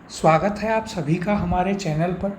स्वागत है आप सभी का हमारे चैनल पर।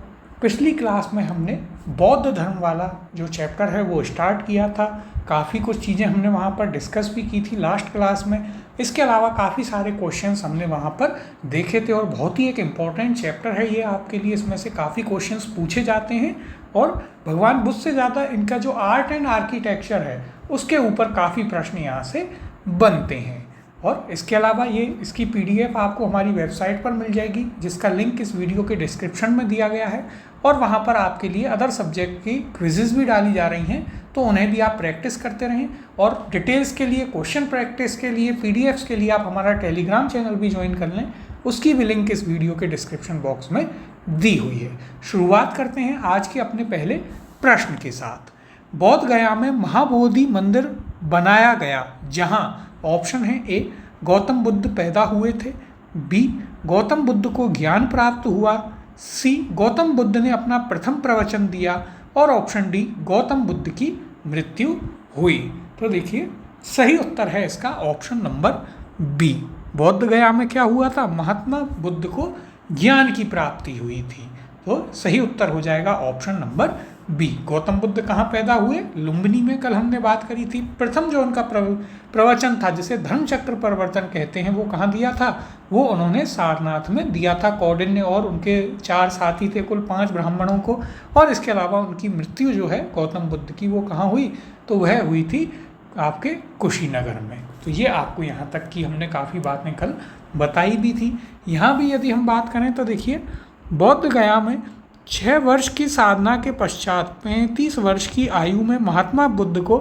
पिछली क्लास में हमने बौद्ध धर्म वाला जो चैप्टर है वो स्टार्ट किया था। काफ़ी कुछ चीज़ें हमने वहाँ पर डिस्कस भी की थी लास्ट क्लास में। इसके अलावा काफ़ी सारे क्वेश्चंस हमने वहाँ पर देखे थे और बहुत ही एक इम्पॉर्टेंट चैप्टर है ये आपके लिए। इसमें से काफ़ी क्वेश्चंस पूछे जाते हैं और भगवान बुद्ध से ज़्यादा इनका जो आर्ट एंड आर्किटेक्चर है उसके ऊपर काफ़ी प्रश्न यहाँ से बनते हैं। और इसके अलावा इसकी पीडीएफ आपको हमारी वेबसाइट पर मिल जाएगी, जिसका लिंक इस वीडियो के डिस्क्रिप्शन में दिया गया है। और वहाँ पर आपके लिए अदर सब्जेक्ट की क्विजेज़ भी डाली जा रही हैं, तो उन्हें भी आप प्रैक्टिस करते रहें। और डिटेल्स के लिए, क्वेश्चन प्रैक्टिस के लिए, पीडीएफ्स के लिए आप हमारा टेलीग्राम चैनल भी ज्वाइन कर लें। उसकी भी लिंक इस वीडियो के डिस्क्रिप्शन बॉक्स में दी हुई है। शुरुआत करते हैं आज के अपने पहले प्रश्न के साथ। बौद्ध गया में महाबोधि मंदिर बनाया गया जहाँ ऑप्शन है ए गौतम बुद्ध पैदा हुए थे, बी गौतम बुद्ध को ज्ञान प्राप्त हुआ, सी गौतम बुद्ध ने अपना प्रथम प्रवचन दिया और ऑप्शन डी गौतम बुद्ध की मृत्यु हुई। तो देखिए सही उत्तर है इसका ऑप्शन नंबर बी। बौद्ध गया में क्या हुआ था? महात्मा बुद्ध को ज्ञान की प्राप्ति हुई थी। तो सही उत्तर हो जाएगा option number B. Gautam Buddha कहाँ पैदा हुए? लुम्बिनी में कल हमने बात करी थी। प्रथम जो उनका प्रवचन था जिसे धर्म चक्र प्रवर्तन कहते हैं वो कहाँ दिया था? वो उन्होंने सारनाथ में दिया था। कौंडिन्य और उनके 4 साथी थे, कुल 5 ब्राह्मणों को। और इसके अलावा उनकी मृत्यु जो है गौतम बुद्ध की वो कहाँ हुई? तो वह हुई थी आपके कुशीनगर में। तो ये आपको यहाँ तक की हमने काफ़ी बातें कल बताई भी थी। यहाँ भी यदि हम बात करें तो देखिए बौद्ध गया में 6 वर्ष की साधना के पश्चात 35 वर्ष की आयु में महात्मा बुद्ध को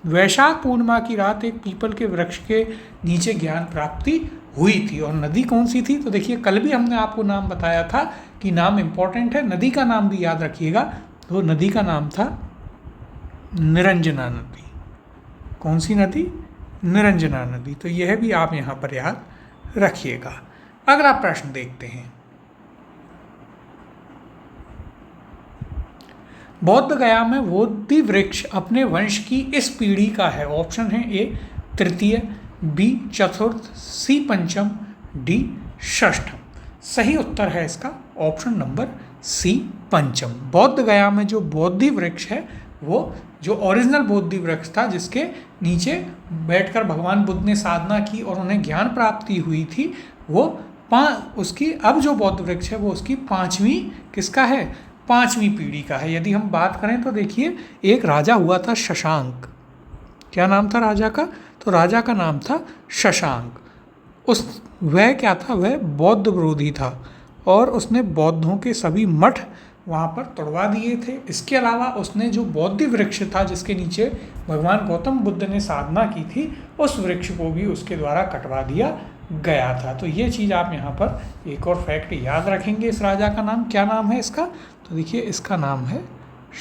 वैशाख पूर्णिमा की रात एक पीपल के वृक्ष के नीचे ज्ञान प्राप्ति हुई थी। और नदी कौन सी थी? तो देखिए कल भी हमने आपको नाम बताया था कि नाम इम्पोर्टेंट है, नदी का नाम भी याद रखिएगा। तो नदी का नाम था निरंजना नदी। कौन सी नदी? निरंजना नदी। तो यह भी आप यहाँ पर याद रखिएगा। अगला प्रश्न देखते हैं। बौद्ध गया में बोधि वृक्ष अपने वंश की इस पीढ़ी का है। ऑप्शन है ए तृतीय, बी चतुर्थ, सी पंचम, डी षष्ठम। सही उत्तर है इसका ऑप्शन नंबर सी पंचम। बौद्ध गया में जो बोधि वृक्ष है वो जो ओरिजिनल बोधि वृक्ष था जिसके नीचे बैठकर भगवान बुद्ध ने साधना की और उन्हें ज्ञान प्राप्ति हुई थी, वो उसकी अब जो बौद्ध वृक्ष है वो उसकी 5वीं किसका है? 5वीं पीढ़ी का है। यदि हम बात करें तो देखिए एक राजा हुआ था शशांक। क्या नाम था राजा का? तो राजा का नाम था शशांक। वह क्या था? वह बौद्ध विरोधी था और उसने बौद्धों के सभी मठ वहाँ पर तोड़वा दिए थे। इसके अलावा उसने जो बौद्धि वृक्ष था जिसके नीचे भगवान गौतम बुद्ध ने साधना की थी, उस वृक्ष को भी उसके द्वारा कटवा दिया गया था। तो ये चीज़ आप यहाँ पर एक और फैक्ट याद रखेंगे। इस राजा का नाम क्या नाम है इसका? तो देखिए इसका नाम है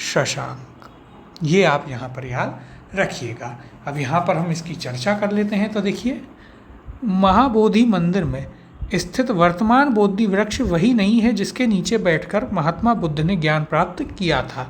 शशांक। ये आप यहाँ पर याद रखिएगा। अब यहाँ पर हम इसकी चर्चा कर लेते हैं। तो देखिए महाबोधि मंदिर में स्थित वर्तमान बोधि वृक्ष वही नहीं है जिसके नीचे बैठकर महात्मा बुद्ध ने ज्ञान प्राप्त किया था।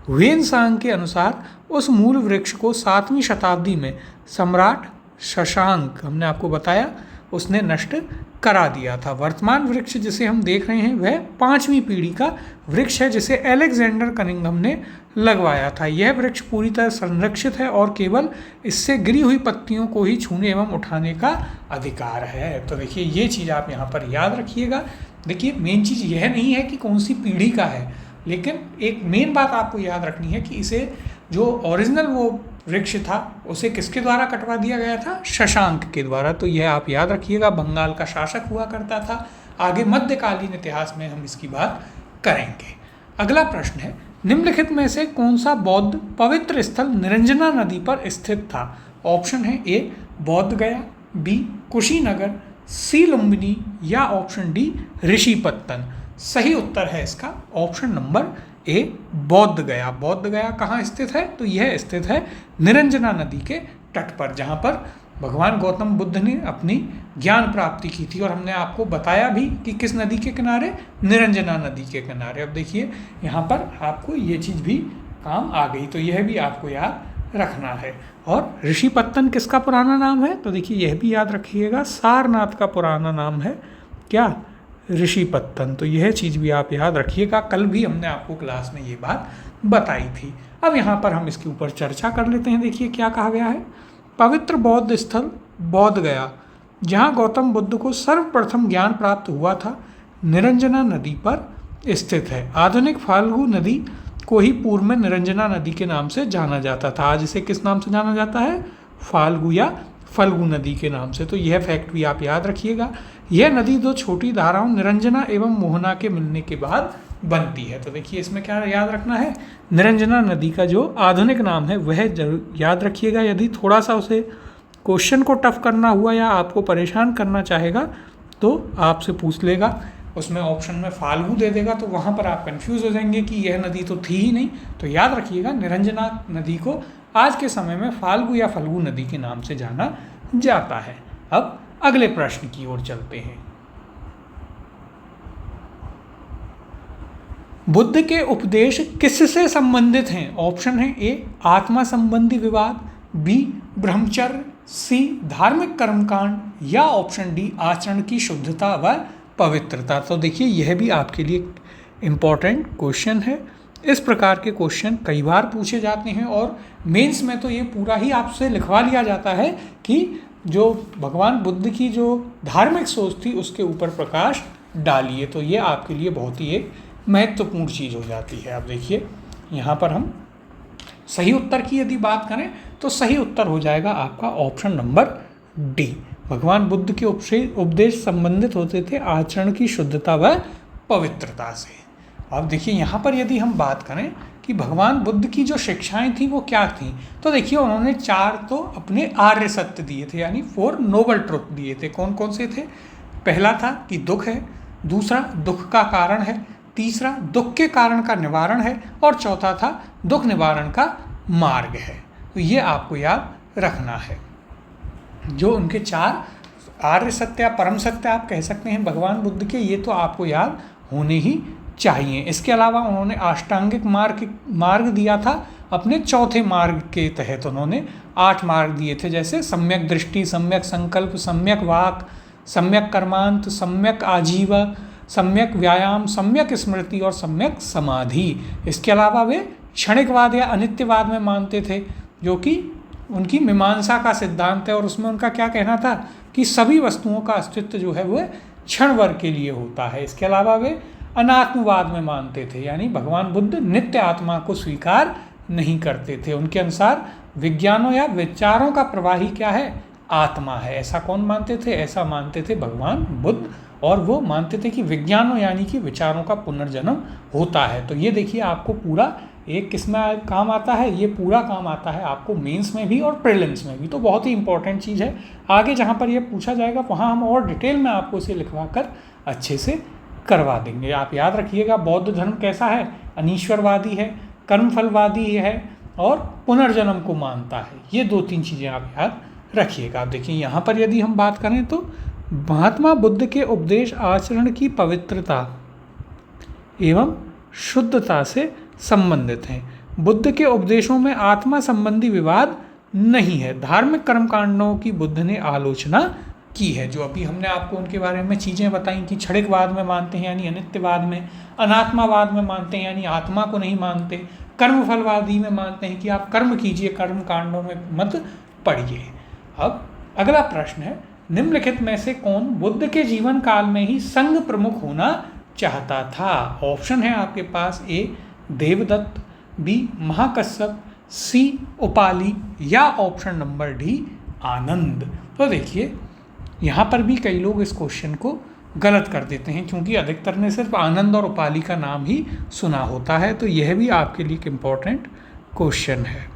ह्वेनसांग के अनुसार उस मूल वृक्ष को 7वीं शताब्दी में सम्राट शशांक, हमने आपको बताया, उसने नष्ट करा दिया था। वर्तमान वृक्ष जिसे हम देख रहे हैं वह 5वीं पीढ़ी का वृक्ष है जिसे अलेक्जेंडर कनिंघम ने लगवाया था। यह वृक्ष पूरी तरह संरक्षित है और केवल इससे गिरी हुई पत्तियों को ही छूने एवं उठाने का अधिकार है। तो देखिए ये चीज़ आप यहाँ पर याद रखिएगा। देखिए मेन चीज़ यह नहीं है कि कौन सी पीढ़ी का है, लेकिन एक मेन बात आपको याद रखनी है कि इसे जो ओरिजिनल वो वृक्ष था उसे किसके द्वारा कटवा दिया गया था? शशांक के द्वारा। तो यह आप याद रखिएगा। बंगाल का शासक हुआ करता था। आगे मध्यकालीन इतिहास में हम इसकी बात करेंगे। अगला प्रश्न है निम्नलिखित में से कौन सा बौद्ध पवित्र स्थल निरंजना नदी पर स्थित था? ऑप्शन है ए बौद्ध गया, बी कुशीनगर, सी लुम्बिनी या ऑप्शन डी ऋषिपत्तन। सही उत्तर है इसका ऑप्शन नंबर ए बौद्ध गया। बौद्ध गया कहाँ स्थित है? तो यह स्थित है निरंजना नदी के तट पर, जहाँ पर भगवान गौतम बुद्ध ने अपनी ज्ञान प्राप्ति की थी। और हमने आपको बताया भी कि किस नदी के किनारे? निरंजना नदी के किनारे। अब देखिए यहाँ पर आपको ये चीज़ भी काम आ गई, तो यह भी आपको याद रखना है। और ऋषिपत्तन किसका पुराना नाम है? तो देखिए यह भी याद रखिएगा, सारनाथ का पुराना नाम है क्या? ऋषिपत्तन। तो यह चीज़ भी आप याद रखिएगा, कल भी हमने आपको क्लास में ये बात बताई थी। अब यहाँ पर हम इसके ऊपर चर्चा कर लेते हैं। देखिए क्या कहा गया है। पवित्र बौद्ध स्थल बोध गया, जहाँ गौतम बुद्ध को सर्वप्रथम ज्ञान प्राप्त हुआ था, निरंजना नदी पर स्थित है। आधुनिक फाल्गु नदी को ही पूर्व में निरंजना नदी के नाम से जाना जाता था। आज इसे किस नाम से जाना जाता है? फाल्गु या फल्गु नदी के नाम से। तो यह फैक्ट भी आप याद रखिएगा। यह नदी दो छोटी धाराओं निरंजना एवं मोहना के मिलने के बाद बनती है। तो देखिए इसमें क्या याद रखना है, निरंजना नदी का जो आधुनिक नाम है वह जरूर याद रखिएगा। यदि थोड़ा सा उसे क्वेश्चन को टफ करना हुआ या आपको परेशान करना चाहेगा तो आपसे पूछ लेगा, उसमें ऑप्शन में फाल्गु दे देगा, तो वहाँ पर आप कंफ्यूज हो जाएंगे कि यह नदी तो थी ही नहीं। तो याद रखिएगा निरंजना नदी को आज के समय में फाल्गु या फल्गु नदी के नाम से जाना जाता है। अब अगले प्रश्न की ओर चलते हैं। बुद्ध के उपदेश किससे संबंधित हैं? ऑप्शन है ए आत्मा संबंधी विवाद, बी ब्रह्मचर्य, सी धार्मिक कर्मकांड, या ऑप्शन डी आचरण की शुद्धता व पवित्रता। तो देखिए यह भी आपके लिए इम्पॉर्टेंट क्वेश्चन है। इस प्रकार के क्वेश्चन कई बार पूछे जाते हैं और मेंस में तो ये पूरा ही आपसे लिखवा लिया जाता है कि जो भगवान बुद्ध की जो धार्मिक सोच थी उसके ऊपर प्रकाश डालिए। तो ये आपके लिए बहुत ही एक महत्वपूर्ण चीज़ हो जाती है। अब देखिए यहाँ पर हम सही उत्तर की यदि बात करें तो सही उत्तर हो जाएगा आपका ऑप्शन नंबर डी। भगवान बुद्ध के उपदेश संबंधित होते थे आचरण की शुद्धता व पवित्रता से। अब देखिए यहाँ पर यदि हम बात करें कि भगवान बुद्ध की जो शिक्षाएं थी वो क्या थी, तो देखिए उन्होंने 4 तो अपने आर्य सत्य दिए थे, यानी 4 नोबल ट्रुथ दिए थे। कौन कौन से थे? पहला था कि दुख है, दूसरा दुख का कारण है, तीसरा दुख के कारण का निवारण है, और चौथा था दुख निवारण का मार्ग है। तो ये आपको याद रखना है। जो उनके 4 आर्य सत्य या परम सत्य आप कह सकते हैं भगवान बुद्ध के, ये तो आपको याद होने ही चाहिए। इसके अलावा उन्होंने अष्टांगिक मार्ग दिया था। अपने चौथे मार्ग के तहत उन्होंने 8 मार्ग दिए थे, जैसे सम्यक दृष्टि, सम्यक संकल्प, सम्यक वाक, सम्यक कर्मांत, सम्यक आजीवा, सम्यक व्यायाम, सम्यक स्मृति और सम्यक समाधि। इसके अलावा वे क्षणिकवाद या अनित्यवाद में मानते थे, जो कि उनकी मीमांसा का सिद्धांत है, और उसमें उनका क्या कहना था कि सभी वस्तुओं का अस्तित्व जो है वह क्षण भर के लिए होता है। इसके अलावा वे अनात्मवाद में मानते थे, यानी भगवान बुद्ध नित्य आत्मा को स्वीकार नहीं करते थे। उनके अनुसार विज्ञानों या विचारों का प्रवाही क्या है? आत्मा है। ऐसा कौन मानते थे? ऐसा मानते थे भगवान बुद्ध, और वो मानते थे कि विज्ञानों यानी कि विचारों का पुनर्जन्म होता है। तो ये देखिए आपको पूरा एक किसमें काम आता है? ये पूरा काम आता है आपको मेंस में भी और प्रीलिम्स में भी। तो बहुत ही इंपॉर्टेंट चीज़ है। आगे जहाँ पर ये पूछा जाएगा वहाँ हम और डिटेल में आपको इसे लिखवा कर अच्छे से करवा देंगे। आप याद रखिएगा बौद्ध धर्म कैसा है? अनीश्वरवादी है, कर्मफलवादी है और पुनर्जन्म को मानता है। ये 2-3 चीज़ें आप याद रखिएगा। आप देखिए यहाँ पर यदि हम बात करें तो महात्मा बुद्ध के उपदेश आचरण की पवित्रता एवं शुद्धता से संबंधित हैं। बुद्ध के उपदेशों में आत्मा संबंधी विवाद नहीं है। धार्मिक कर्मकांडों की बुद्ध ने आलोचना की है। जो अभी हमने आपको उनके बारे में चीज़ें बताई कि क्षणिकवाद में मानते हैं यानी अनित्यवाद में, अनात्मावाद में मानते हैं यानी आत्मा को नहीं मानते, कर्मफलवादी में मानते हैं कि आप कर्म कीजिए, कर्म कांडों में मत पड़िए। अब अगला प्रश्न है, निम्नलिखित में से कौन बुद्ध के जीवन काल में ही संघ प्रमुख होना चाहता था? ऑप्शन है आपके पास ए देवदत्त, बी महाकश्यप, सी उपाली, या ऑप्शन नंबर डी आनंद। तो देखिए यहाँ पर भी कई लोग इस क्वेश्चन को गलत कर देते हैं, क्योंकि अधिकतर ने सिर्फ आनंद और उपाली का नाम ही सुना होता है। तो यह भी आपके लिए एक इम्पॉर्टेंट क्वेश्चन है।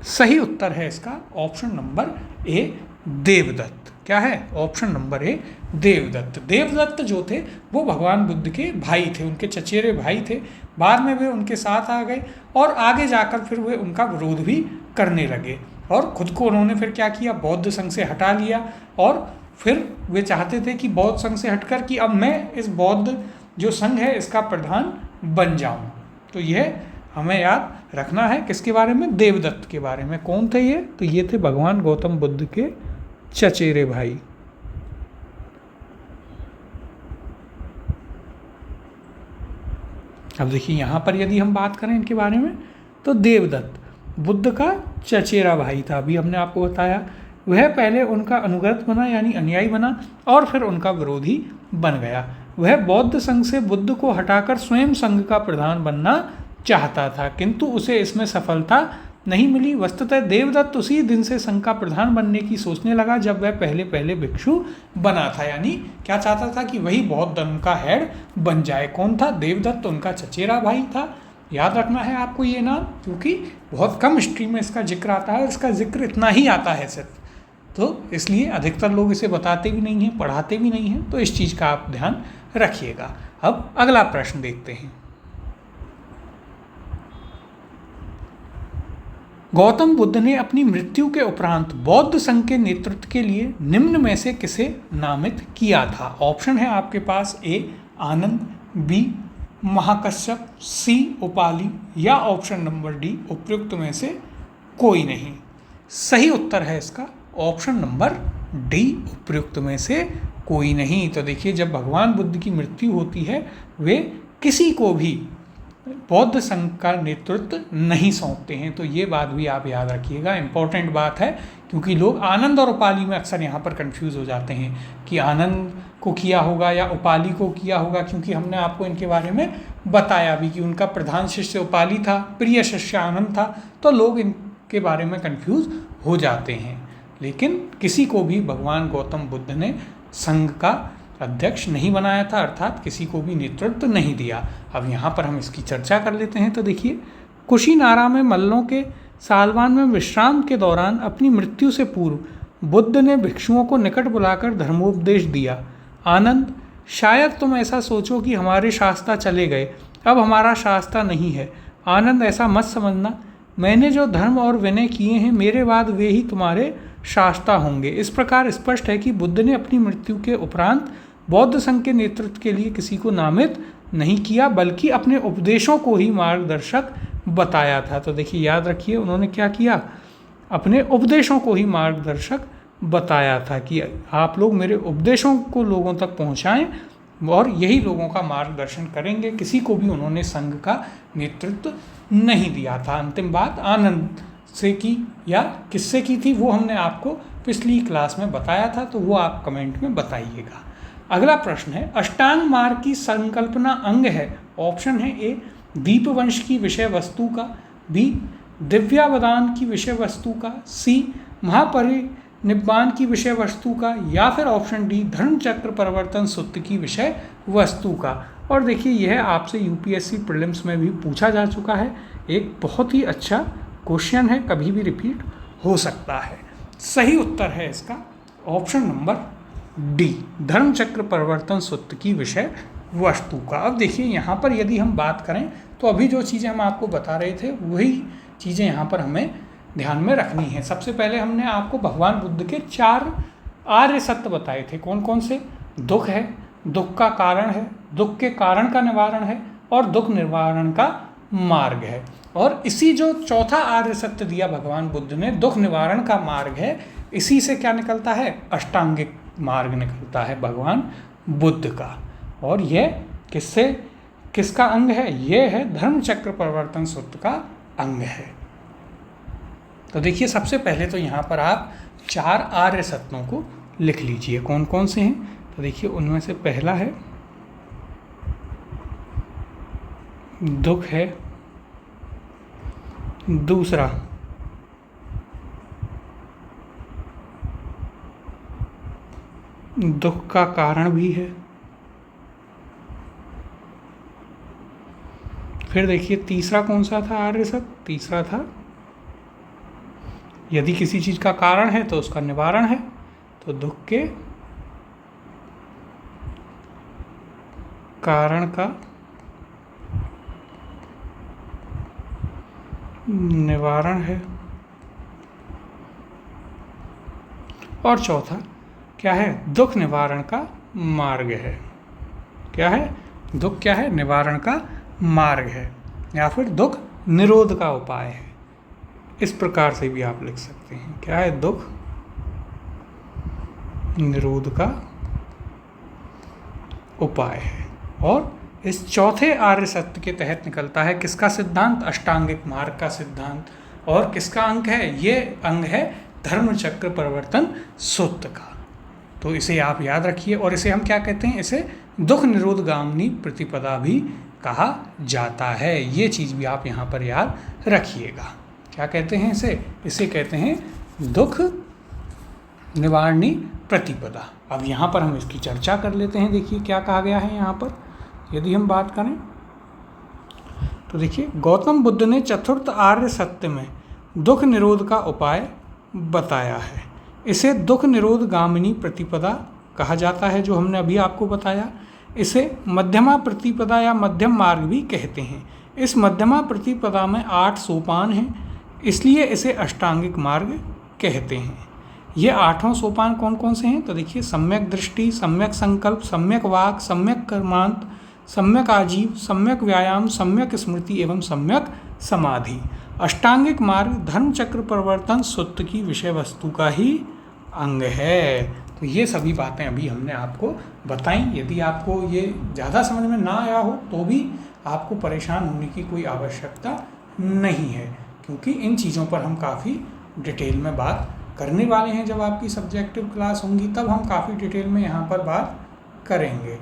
सही उत्तर है इसका ऑप्शन नंबर ए देवदत्त। क्या है? Option number A Devadatta. Devadatta जो थे वो भगवान बुद्ध के भाई थे, उनके चचेरे भाई थे। बाद में वे उनके साथ आ गए और आगे जाकर फिर वे उनका विरोध भी करने लगे, और खुद को उन्होंने फिर क्या किया? बौद्ध संघ से हटा लिया, और फिर वे चाहते थे कि बौद्ध संघ से हटकर कि अब मैं इस बौद्ध जो संघ है इसका प्रधान बन जाऊं। तो यह हमें याद रखना है। किसके बारे में? देवदत्त के बारे में। कौन थे ये? तो ये थे भगवान गौतम बुद्ध के चचेरे भाई। अब देखिए यहाँ पर यदि हम बात करें इनके बारे में, तो देवदत्त बुद्ध का चचेरा भाई था, अभी हमने आपको बताया। वह पहले उनका अनुगत बना यानी अनुयायी बना और फिर उनका विरोधी बन गया। वह बौद्ध संघ से बुद्ध को हटाकर स्वयं संघ का प्रधान बनना चाहता था, किंतु उसे इसमें सफलता नहीं मिली। वस्तुतः देवदत्त उसी दिन से संघ का प्रधान बनने की सोचने लगा जब वह पहले पहले भिक्षु बना था, यानी क्या चाहता था कि वही बौद्ध धर्म का हेड बन जाए। कौन था? देवदत्त उनका चचेरा भाई था। याद रखना है आपको ये नाम, क्योंकि बहुत कम हिस्ट्री में इसका जिक्र आता है और इसका जिक्र इतना ही आता है सिर्फ, तो इसलिए अधिकतर लोग इसे बताते भी नहीं हैं, पढ़ाते भी नहीं हैं, तो इस चीज़ का आप ध्यान रखिएगा। अब अगला प्रश्न देखते हैं। गौतम बुद्ध ने अपनी मृत्यु के उपरांत बौद्ध संघ के नेतृत्व के लिए निम्न में से किसे नामित किया था? ऑप्शन है आपके पास ए आनंद, बी महाकश्यप, सी उपाली या ऑप्शन नंबर डी उपयुक्त में से कोई नहीं। सही उत्तर है इसका ऑप्शन नंबर डी, उपयुक्त में से कोई नहीं। तो देखिए, जब भगवान बुद्ध की मृत्यु होती है वे किसी को भी बौद्ध संघ का नेतृत्व नहीं सौंपते हैं, तो ये बात भी आप याद रखिएगा, इंपॉर्टेंट बात है, क्योंकि लोग आनंद और उपाली में अक्सर यहाँ पर कंफ्यूज हो जाते हैं कि आनंद को किया होगा या उपाली को किया होगा, क्योंकि हमने आपको इनके बारे में बताया भी कि उनका प्रधान शिष्य उपाली था, प्रिय शिष्य आनंद था, तो लोग इनके बारे में कंफ्यूज हो जाते हैं। लेकिन किसी को भी भगवान गौतम बुद्ध ने संघ का अध्यक्ष नहीं बनाया था, अर्थात किसी को भी नेतृत्व नहीं दिया। अब यहाँ पर हम इसकी चर्चा कर लेते हैं। तो देखिए, कुशीनारा में मल्लों के सालवान में विश्राम के दौरान अपनी मृत्यु से पूर्व बुद्ध ने भिक्षुओं को निकट बुलाकर धर्मोपदेश दिया। आनंद, शायद तुम ऐसा सोचो कि हमारे शास्ता चले गए, अब हमारा शास्ता नहीं है। आनंद, ऐसा मत समझना, मैंने जो धर्म और विनय किए हैं मेरे बाद वे ही तुम्हारे शास्ता होंगे। इस प्रकार स्पष्ट है कि बुद्ध ने अपनी मृत्यु के उपरांत बौद्ध संघ के नेतृत्व के लिए किसी को नामित नहीं किया, बल्कि अपने उपदेशों को ही मार्गदर्शक बताया था। तो देखिए, याद रखिए, उन्होंने क्या किया? अपने उपदेशों को ही मार्गदर्शक बताया था कि आप लोग मेरे उपदेशों को लोगों तक पहुंचाएं और यही लोगों का मार्गदर्शन करेंगे। किसी को भी उन्होंने संघ का नेतृत्व नहीं दिया था। अंतिम बात आनंद से की या किससे की थी वो हमने आपको पिछली क्लास में बताया था, तो वो आप कमेंट में बताइएगा। अगला प्रश्न है, अष्टांग मार्ग की संकल्पना अंग है। ऑप्शन है ए दीपवंश की विषय वस्तु का, बी दिव्यावदान की विषय वस्तु का, सी महापरिनिब्बान की विषय वस्तु का, या फिर ऑप्शन डी धर्मचक्र परिवर्तन सूत्र की विषय वस्तु का। और देखिए, यह आपसे यूपीएससी प्रीलिम्स में भी पूछा जा चुका है, एक बहुत ही अच्छा क्वेश्चन है, कभी भी रिपीट हो सकता है। सही उत्तर है इसका ऑप्शन नंबर डी, धर्मचक्र परिवर्तन सूत्र की विषय वस्तु का। अब देखिए, यहाँ पर यदि हम बात करें तो अभी जो चीज़ें हम आपको बता रहे थे वही चीज़ें यहाँ पर हमें ध्यान में रखनी है। सबसे पहले हमने आपको भगवान बुद्ध के 4 आर्य सत्य बताए थे। कौन कौन से? दुख है, दुख का कारण है, दुख के कारण का निवारण है और दुख निवारण का मार्ग है। और इसी जो चौथा आर्य सत्य दिया भगवान बुद्ध ने, दुख निवारण का मार्ग है, इसी से क्या निकलता है? अष्टांगिक मार्ग निकलता है भगवान बुद्ध का। और यह किसका अंग है? यह है धर्मचक्र परिवर्तन सूत्र का अंग है। तो देखिए, सबसे पहले तो यहाँ पर आप 4 आर्य सत्यों को लिख लीजिए। कौन कौन से हैं? तो देखिए, उनमें से पहला है दुख है, दूसरा दुख का कारण भी है, फिर देखिए तीसरा कौन सा था आर्य सत्य? तीसरा था यदि किसी चीज का कारण है तो उसका निवारण है, तो दुख के कारण का निवारण है। और चौथा क्या है? दुख निवारण का मार्ग है। क्या है? दुख क्या है? निवारण का मार्ग है, या फिर दुख निरोध का उपाय है। इस प्रकार से भी आप लिख सकते हैं। क्या है? दुख निरोध का उपाय है। और इस चौथे आर्य सत्य के तहत निकलता है। किसका सिद्धांत? अष्टांगिक मार्ग का सिद्धांत। और किसका अंग है? ये अंग है धर्मचक्र प्रवर्तन सूत्र का। तो इसे आप याद रखिए। और इसे हम क्या कहते हैं? इसे दुख निरोध गामिनी प्रतिपदा भी कहा जाता है। ये चीज़ भी आप यहाँ पर याद रखिएगा। क्या कहते हैं इसे? इसे कहते हैं दुख निवारणी प्रतिपदा। अब यहाँ पर हम इसकी चर्चा कर लेते हैं। देखिए क्या कहा गया है यहाँ पर। यदि हम बात करें तो देखिए, गौतम बुद्ध ने चतुर्थ आर्य सत्य में दुख निरोध का उपाय बताया है। इसे दुख निरोध गामिनी प्रतिपदा कहा जाता है, जो हमने अभी आपको बताया। इसे मध्यमा प्रतिपदा या मध्यम मार्ग भी कहते हैं। इस मध्यमा प्रतिपदा में 8 सोपान हैं, इसलिए इसे अष्टांगिक मार्ग कहते हैं। ये 8 सोपान कौन कौन से हैं? तो देखिए, सम्यक दृष्टि, सम्यक संकल्प, सम्यक वाक, सम्यक कर्मांत, सम्यक आजीव, सम्यक व्यायाम, सम्यक स्मृति एवं सम्यक समाधि। अष्टांगिक मार्ग धर्मचक्र प्रवर्तन सूत्र की विषय वस्तु का ही अंग है। तो ये सभी बातें अभी हमने आपको बताई। यदि आपको ये ज़्यादा समझ में ना आया हो तो भी आपको परेशान होने की कोई आवश्यकता नहीं है, क्योंकि इन चीज़ों पर हम काफ़ी डिटेल में बात करने वाले हैं। जब आपकी सब्जेक्टिव क्लास होंगी तब हम काफ़ी डिटेल में यहाँ पर बात करेंगे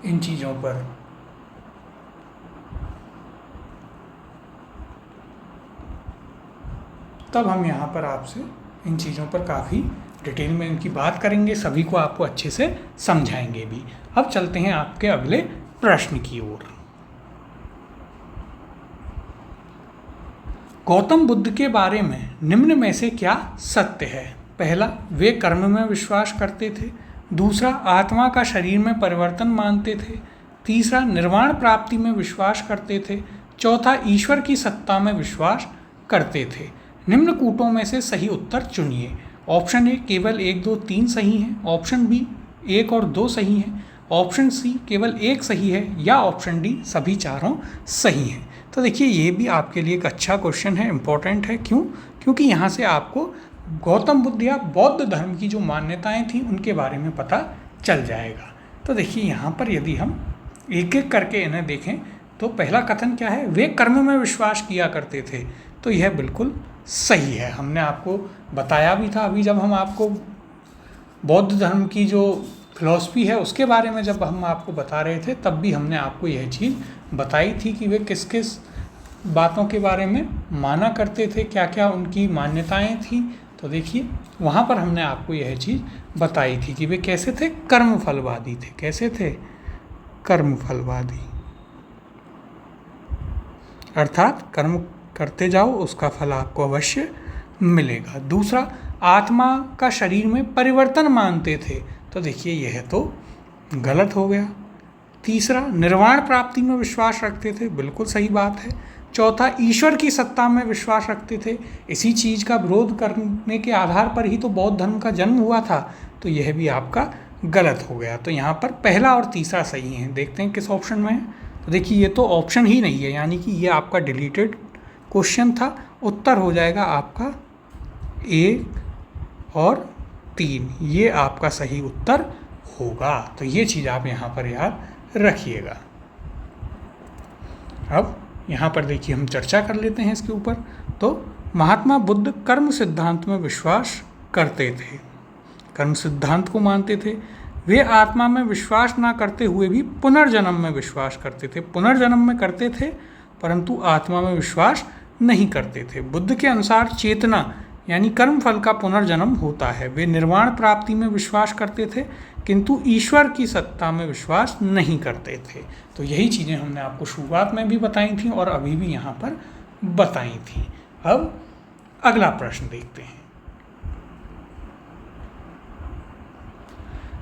इन चीज़ों पर। तब हम यहाँ पर आपसे इन चीज़ों पर काफ़ी डिटेल में इनकी बात करेंगे, सभी को आपको अच्छे से समझाएंगे भी। अब चलते हैं आपके अगले प्रश्न की ओर। गौतम बुद्ध के बारे में निम्न में से क्या सत्य है? पहला, वे कर्म में विश्वास करते थे। दूसरा, आत्मा का शरीर में परिवर्तन मानते थे। तीसरा, निर्वाण प्राप्ति में विश्वास करते थे। चौथा, ईश्वर की सत्ता में विश्वास करते थे। निम्न कूटों में से सही उत्तर चुनिए। ऑप्शन ए केवल 1, 2, 3 सही हैं। ऑप्शन बी 1 और 2 सही हैं। ऑप्शन सी केवल 1 सही है। या ऑप्शन डी सभी चारों सही हैं। तो देखिए, ये भी आपके लिए एक अच्छा क्वेश्चन है, इम्पोर्टेंट है। क्यों? क्योंकि यहाँ से आपको गौतम बुद्ध या बौद्ध धर्म की जो मान्यताएं थी उनके बारे में पता चल जाएगा। तो देखिए, यहाँ पर यदि हम एक एक करके इन्हें देखें तो पहला कथन क्या है? वे कर्म में विश्वास किया करते थे। तो यह बिल्कुल सही है। हमने आपको बताया भी था अभी, जब हम आपको बौद्ध धर्म की जो फिलॉसफी है उसके बारे में जब हम आपको बता रहे थे, तब भी हमने आपको यह चीज़ बताई थी कि वे किस किस बातों के बारे में माना करते थे, क्या क्या उनकी मान्यताएं थी। तो देखिए, वहाँ पर हमने आपको यह चीज़ बताई थी कि वे कैसे थे? कर्मफलवादी थे। कैसे थे? कर्मफलवादी, अर्थात कर्म करते जाओ, उसका फल आपको अवश्य मिलेगा। दूसरा, आत्मा का शरीर में परिवर्तन मानते थे। तो देखिए, यह तो गलत हो गया। तीसरा, निर्वाण प्राप्ति में विश्वास रखते थे। बिल्कुल सही बात है। चौथा, ईश्वर की सत्ता में विश्वास रखते थे। इसी चीज़ का विरोध करने के आधार पर ही तो बौद्ध धर्म का जन्म हुआ था। तो यह भी आपका गलत हो गया। तो यहाँ पर पहला और तीसरा सही है। देखते हैं किस ऑप्शन में है। तो देखिए, ये तो ऑप्शन ही नहीं है, यानी कि ये आपका डिलीटेड क्वेश्चन था। उत्तर हो जाएगा आपका 1 और 3। ये आपका सही उत्तर होगा। तो ये चीज़ आप यहाँ पर याद रखिएगा। अब यहाँ पर देखिए, हम चर्चा कर लेते हैं इसके ऊपर। तो महात्मा बुद्ध कर्म सिद्धांत में विश्वास करते थे, कर्म सिद्धांत को मानते थे। वे आत्मा में विश्वास ना करते हुए भी पुनर्जन्म में विश्वास करते थे। पुनर्जन्म में करते थे परंतु आत्मा में विश्वास नहीं करते थे। बुद्ध के अनुसार चेतना यानी कर्म फल का पुनर्जन्म होता है। वे निर्वाण प्राप्ति में विश्वास करते थे किंतु ईश्वर की सत्ता में विश्वास नहीं करते थे। तो यही चीज़ें हमने आपको शुरुआत में भी बताई थी और अभी भी यहाँ पर बताई थी। अब अगला प्रश्न देखते हैं।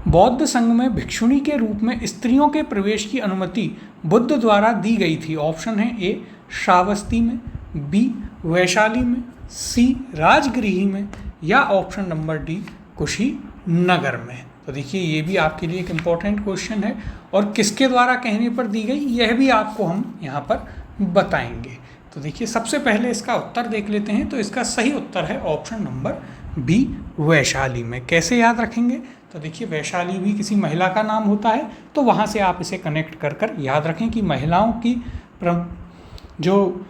बौद्ध संघ में भिक्षुणी के रूप में स्त्रियों के प्रवेश की अनुमति बुद्ध द्वारा दी गई थी। ऑप्शन है ए श्रावस्ती में, बी वैशाली में, सी राजगृही में, या ऑप्शन नंबर डी कुशीनगर में। तो देखिए, ये भी आपके लिए एक इम्पॉर्टेंट क्वेश्चन है और किसके द्वारा कहने पर दी गई यह भी आपको हम यहाँ पर बताएंगे। तो देखिए, सबसे पहले इसका उत्तर देख लेते हैं। तो इसका सही उत्तर है ऑप्शन नंबर बी वैशाली में। कैसे याद रखेंगे? तो देखिए वैशाली भी किसी महिला का नाम होता है, तो वहाँ से आप इसे कनेक्ट कर कर याद रखें कि महिलाओं की जो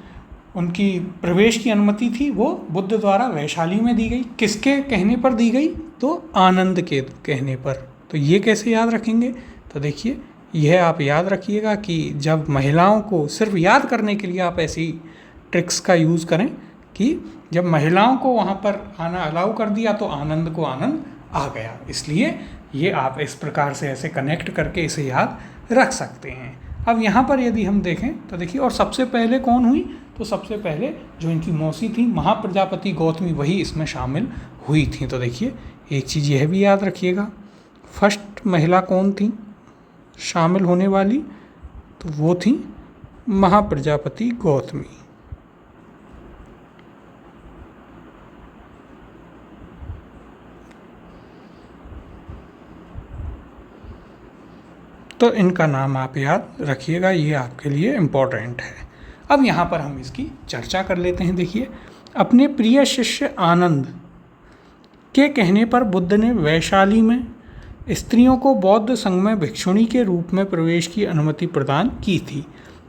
उनकी प्रवेश की अनुमति थी वो बुद्ध द्वारा वैशाली में दी गई। किसके कहने पर दी गई? तो आनंद के कहने पर। तो ये कैसे याद रखेंगे? तो देखिए यह आप याद रखिएगा कि जब महिलाओं को सिर्फ याद करने के लिए आप ऐसी ट्रिक्स का यूज़ करें कि जब महिलाओं को वहाँ पर आना अलाउ कर दिया तो आनंद को आनंद आ गया। इसलिए ये आप इस प्रकार से ऐसे कनेक्ट करके इसे याद रख सकते हैं। अब यहाँ पर यदि हम देखें तो देखिए, और सबसे पहले कौन हुई? तो सबसे पहले जो इनकी मौसी थी महाप्रजापति गौतमी, वही इसमें शामिल हुई थी। तो देखिए एक चीज़ यह भी याद रखिएगा, फर्स्ट महिला कौन थी शामिल होने वाली? तो वो थी महाप्रजापति गौतमी। तो इनका नाम आप याद रखिएगा, ये आपके लिए इम्पोर्टेंट है। अब यहाँ पर हम इसकी चर्चा कर लेते हैं। देखिए, अपने प्रिय शिष्य आनंद के कहने पर बुद्ध ने वैशाली में स्त्रियों को बौद्ध संघ में भिक्षुणी के रूप में प्रवेश की अनुमति प्रदान की थी।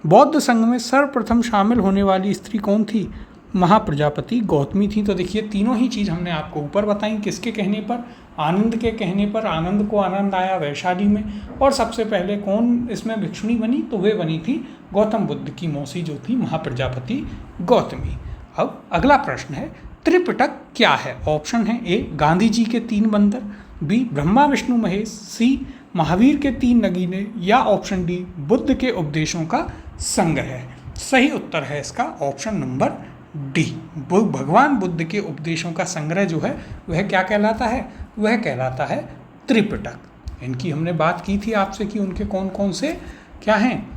बौद्ध संघ में सर्वप्रथम शामिल होने वाली स्त्री कौन थी? महाप्रजापति गौतमी थी। तो देखिए तीनों ही चीज़ हमने आपको ऊपर बताई। किसके कहने पर? आनंद के कहने पर। आनंद को आनंद आया वैशाली में। और सबसे पहले कौन इसमें भिक्षुणी बनी? तो वे बनी थी गौतम बुद्ध की मौसी जो थी महाप्रजापति गौतमी। अब अगला प्रश्न है, त्रिपिटक क्या है? ऑप्शन है ए गांधी जी के 3 बंदर, बी ब्रह्मा विष्णु महेश, सी महावीर के 3 नगीने, या ऑप्शन डी बुद्ध के उपदेशों का संग्रह। सही उत्तर है इसका ऑप्शन नंबर डी। भगवान बुद्ध के उपदेशों का संग्रह जो है वह क्या कहलाता है? वह कहलाता है त्रिपिटक। इनकी हमने बात की थी आपसे कि उनके कौन कौन से क्या हैं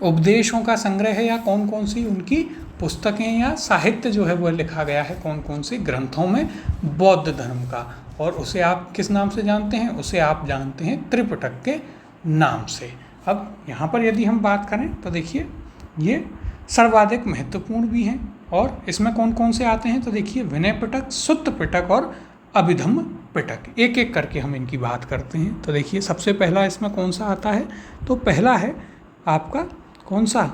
उपदेशों का संग्रह है, या कौन कौन सी उनकी पुस्तकें या साहित्य जो है वह लिखा गया है कौन कौन से ग्रंथों में बौद्ध धर्म का। और उसे आप किस नाम से जानते हैं? उसे आप जानते हैं त्रिपिटक के नाम से। अब यहाँ पर यदि हम बात करें तो देखिए ये सर्वाधिक महत्वपूर्ण भी हैं। और इसमें कौन कौन से आते हैं? तो देखिए विनय पिटक, सुत्त पिटक और अभिधम्म पिटक। एक एक करके हम इनकी बात करते हैं। तो देखिए सबसे पहला इसमें कौन सा आता है? तो पहला है आपका कौन सा?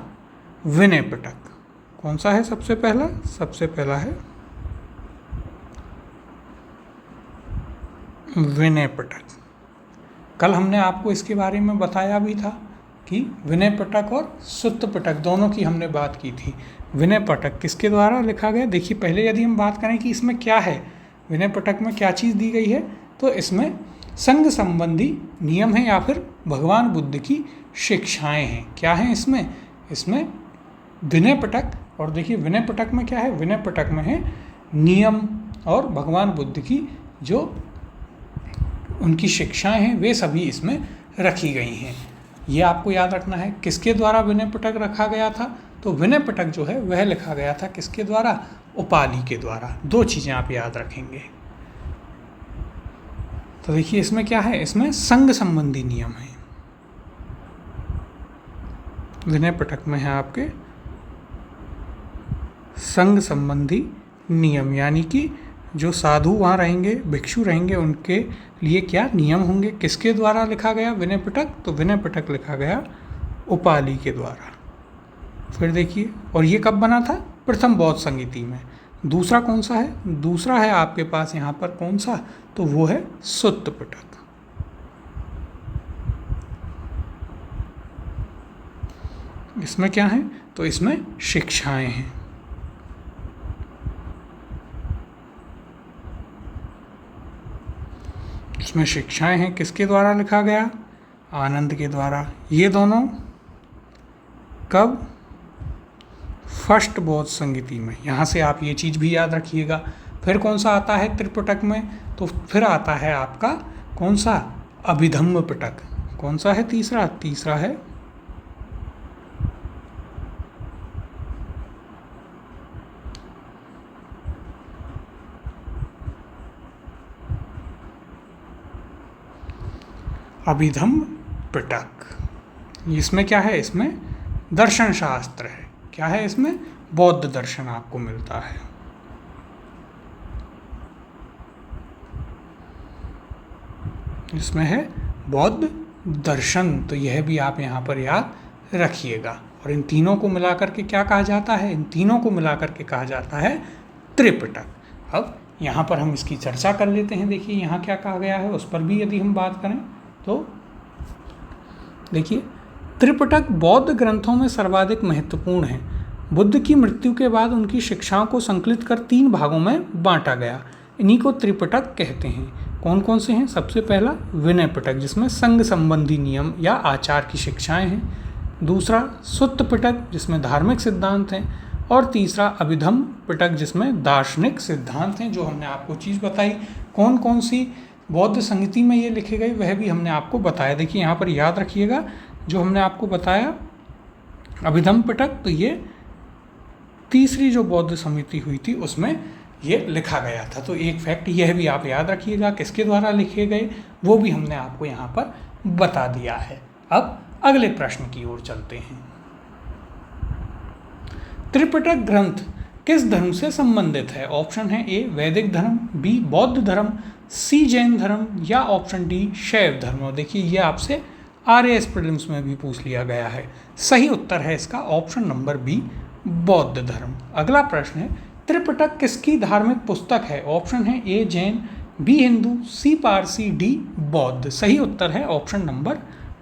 विनय पिटक। कौन सा है सबसे पहला? सबसे पहला है विनय पिटक। कल हमने आपको इसके बारे में बताया भी था कि विनय पिटक और सुत्त पिटक दोनों की हमने बात की थी। विनय पिटक किसके द्वारा लिखा गया? देखिए पहले यदि हम बात करें कि इसमें क्या है, विनय पिटक में क्या चीज़ दी गई है, तो इसमें संघ संबंधी नियम है या फिर भगवान बुद्ध की शिक्षाएं हैं। क्या हैं इसमें? इसमें विनय पिटक, और देखिए विनय पिटक में क्या है? विनय पिटक में है नियम और भगवान बुद्ध की जो उनकी शिक्षाएं हैं वे सभी इसमें रखी गई हैं। ये आपको याद रखना है। किसके द्वारा विनय पिटक रखा गया था? तो विनय पिटक जो है वह लिखा गया था किसके द्वारा? उपाली के द्वारा। 2 चीज़ें आप याद रखेंगे। तो देखिए इसमें क्या है? इसमें संघ संबंधी नियम है। विनय पिटक में है आपके संघ संबंधी नियम, यानी कि जो साधु वहाँ रहेंगे, भिक्षु रहेंगे, उनके लिए क्या नियम होंगे। किसके द्वारा लिखा गया विनय पिटक? तो विनय पिटक लिखा गया उपाली के द्वारा। फिर देखिए, और ये कब बना था? प्रथम बौद्ध संहिता में। दूसरा कौन सा है? दूसरा है आपके पास यहाँ पर कौन सा? तो वो है सुत्त पिटक। इसमें क्या है? तो इसमें शिक्षाएं हैं। इसमें शिक्षाएं हैं। किसके द्वारा लिखा गया? आनंद के द्वारा। ये दोनों कब? फर्स्ट बौद्ध संहिता में। यहाँ से आप ये चीज़ भी याद रखिएगा। फिर कौन सा आता है त्रिपिटक में? तो फिर आता है आपका कौन सा? अभिधम्म पिटक। कौन सा है तीसरा? तीसरा है अभिधम्म पिटक। इसमें क्या है? इसमें दर्शन शास्त्र है। क्या है इसमें? बौद्ध दर्शन आपको मिलता है। इसमें है बौद्ध दर्शन। तो यह भी आप यहाँ पर याद रखिएगा। और इन तीनों को मिलाकर के क्या कहा जाता है? इन तीनों को मिलाकर के कहा जाता है त्रिपिटक। अब यहाँ पर हम इसकी चर्चा कर लेते हैं। देखिए यहाँ क्या कहा गया है, उस पर भी यदि हम बात करें तो देखिए, त्रिपिटक बौद्ध ग्रंथों में सर्वाधिक महत्वपूर्ण है। बुद्ध की मृत्यु के बाद उनकी शिक्षाओं को संकलित कर 3 भागों में बांटा गया। इन्हीं को त्रिपिटक कहते हैं। कौन कौन से हैं? सबसे पहला विनय पिटक, जिसमें संघ संबंधी नियम या आचार की शिक्षाएं हैं। दूसरा सुत्त पिटक, जिसमें धार्मिक सिद्धांत हैं। और तीसरा अभिधम्म पिटक, जिसमें दार्शनिक सिद्धांत हैं। जो हमने आपको चीज़ बताई, कौन कौन सी बौद्ध संहिता में ये लिखे गए वह भी हमने आपको बताया। देखिए यहाँ पर याद रखिएगा, जो हमने आपको बताया अभिधम्म पिटक, तो ये तीसरी जो बौद्ध समिति हुई थी उसमें ये लिखा गया था। तो एक फैक्ट यह भी आप याद रखिएगा, किसके द्वारा लिखे गए वो भी हमने आपको यहाँ पर बता दिया है। अब अगले प्रश्न की ओर चलते हैं। त्रिपिटक ग्रंथ किस धर्म से संबंधित है? ऑप्शन है ए वैदिक धर्म, बी बौद्ध धर्म, सी जैन धर्म या ऑप्शन डी शैव धर्म। और देखिए ये आपसे RAS प्रीलिम्स में भी पूछ लिया गया है। सही उत्तर है इसका ऑप्शन नंबर बी बौद्ध धर्म। अगला प्रश्न है, त्रिपिटक किसकी धार्मिक पुस्तक है? ऑप्शन है ए जैन, बी हिंदू, सी पारसी, डी बौद्ध। सही उत्तर है ऑप्शन नंबर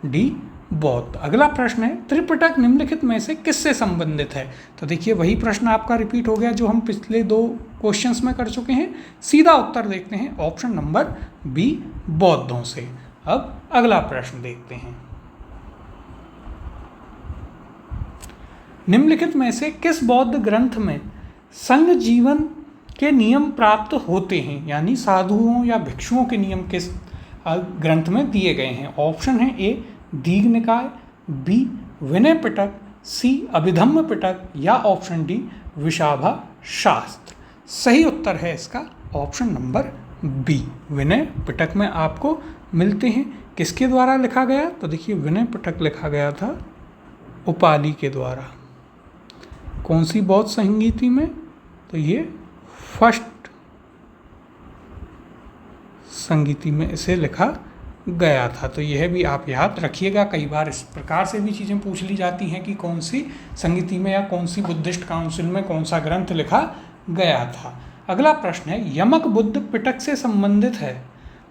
डी बौद्ध। अगला प्रश्न है, त्रिपिटक निम्नलिखित में से किससे संबंधित है? तो देखिए वही प्रश्न आपका रिपीट हो गया जो हम पिछले 2 क्वेश्चंस में कर चुके हैं। सीधा उत्तर देखते हैं ऑप्शन नंबर बी बौद्धों से। अब अगला प्रश्न देखते हैं, निम्नलिखित में से किस बौद्ध ग्रंथ में संघ जीवन के नियम प्राप्त होते हैं? यानी साधुओं या भिक्षुओं के नियम किस ग्रंथ में दिए गए हैं? ऑप्शन है ए दीघ निकाय, बी विनय पिटक, सी अभिधम्म पिटक या ऑप्शन डी विशाखा शास्त्र। सही उत्तर है इसका option number B Vinaya Pitaka में आपको मिलते हैं। किसके द्वारा लिखा गया? तो देखिए विनय पिटक लिखा गया था उपाली के द्वारा। कौन सी बौद्ध संहिता में? तो ये फर्स्ट संहिता में इसे लिखा गया था। तो यह भी आप याद रखिएगा। कई बार इस प्रकार से भी चीज़ें पूछ ली जाती हैं कि कौन सी संहिता में या कौन सी बुद्धिस्ट काउंसिल में कौन सा ग्रंथ लिखा गया था। अगला प्रश्न है, यमक बुद्ध पिटक से संबंधित है?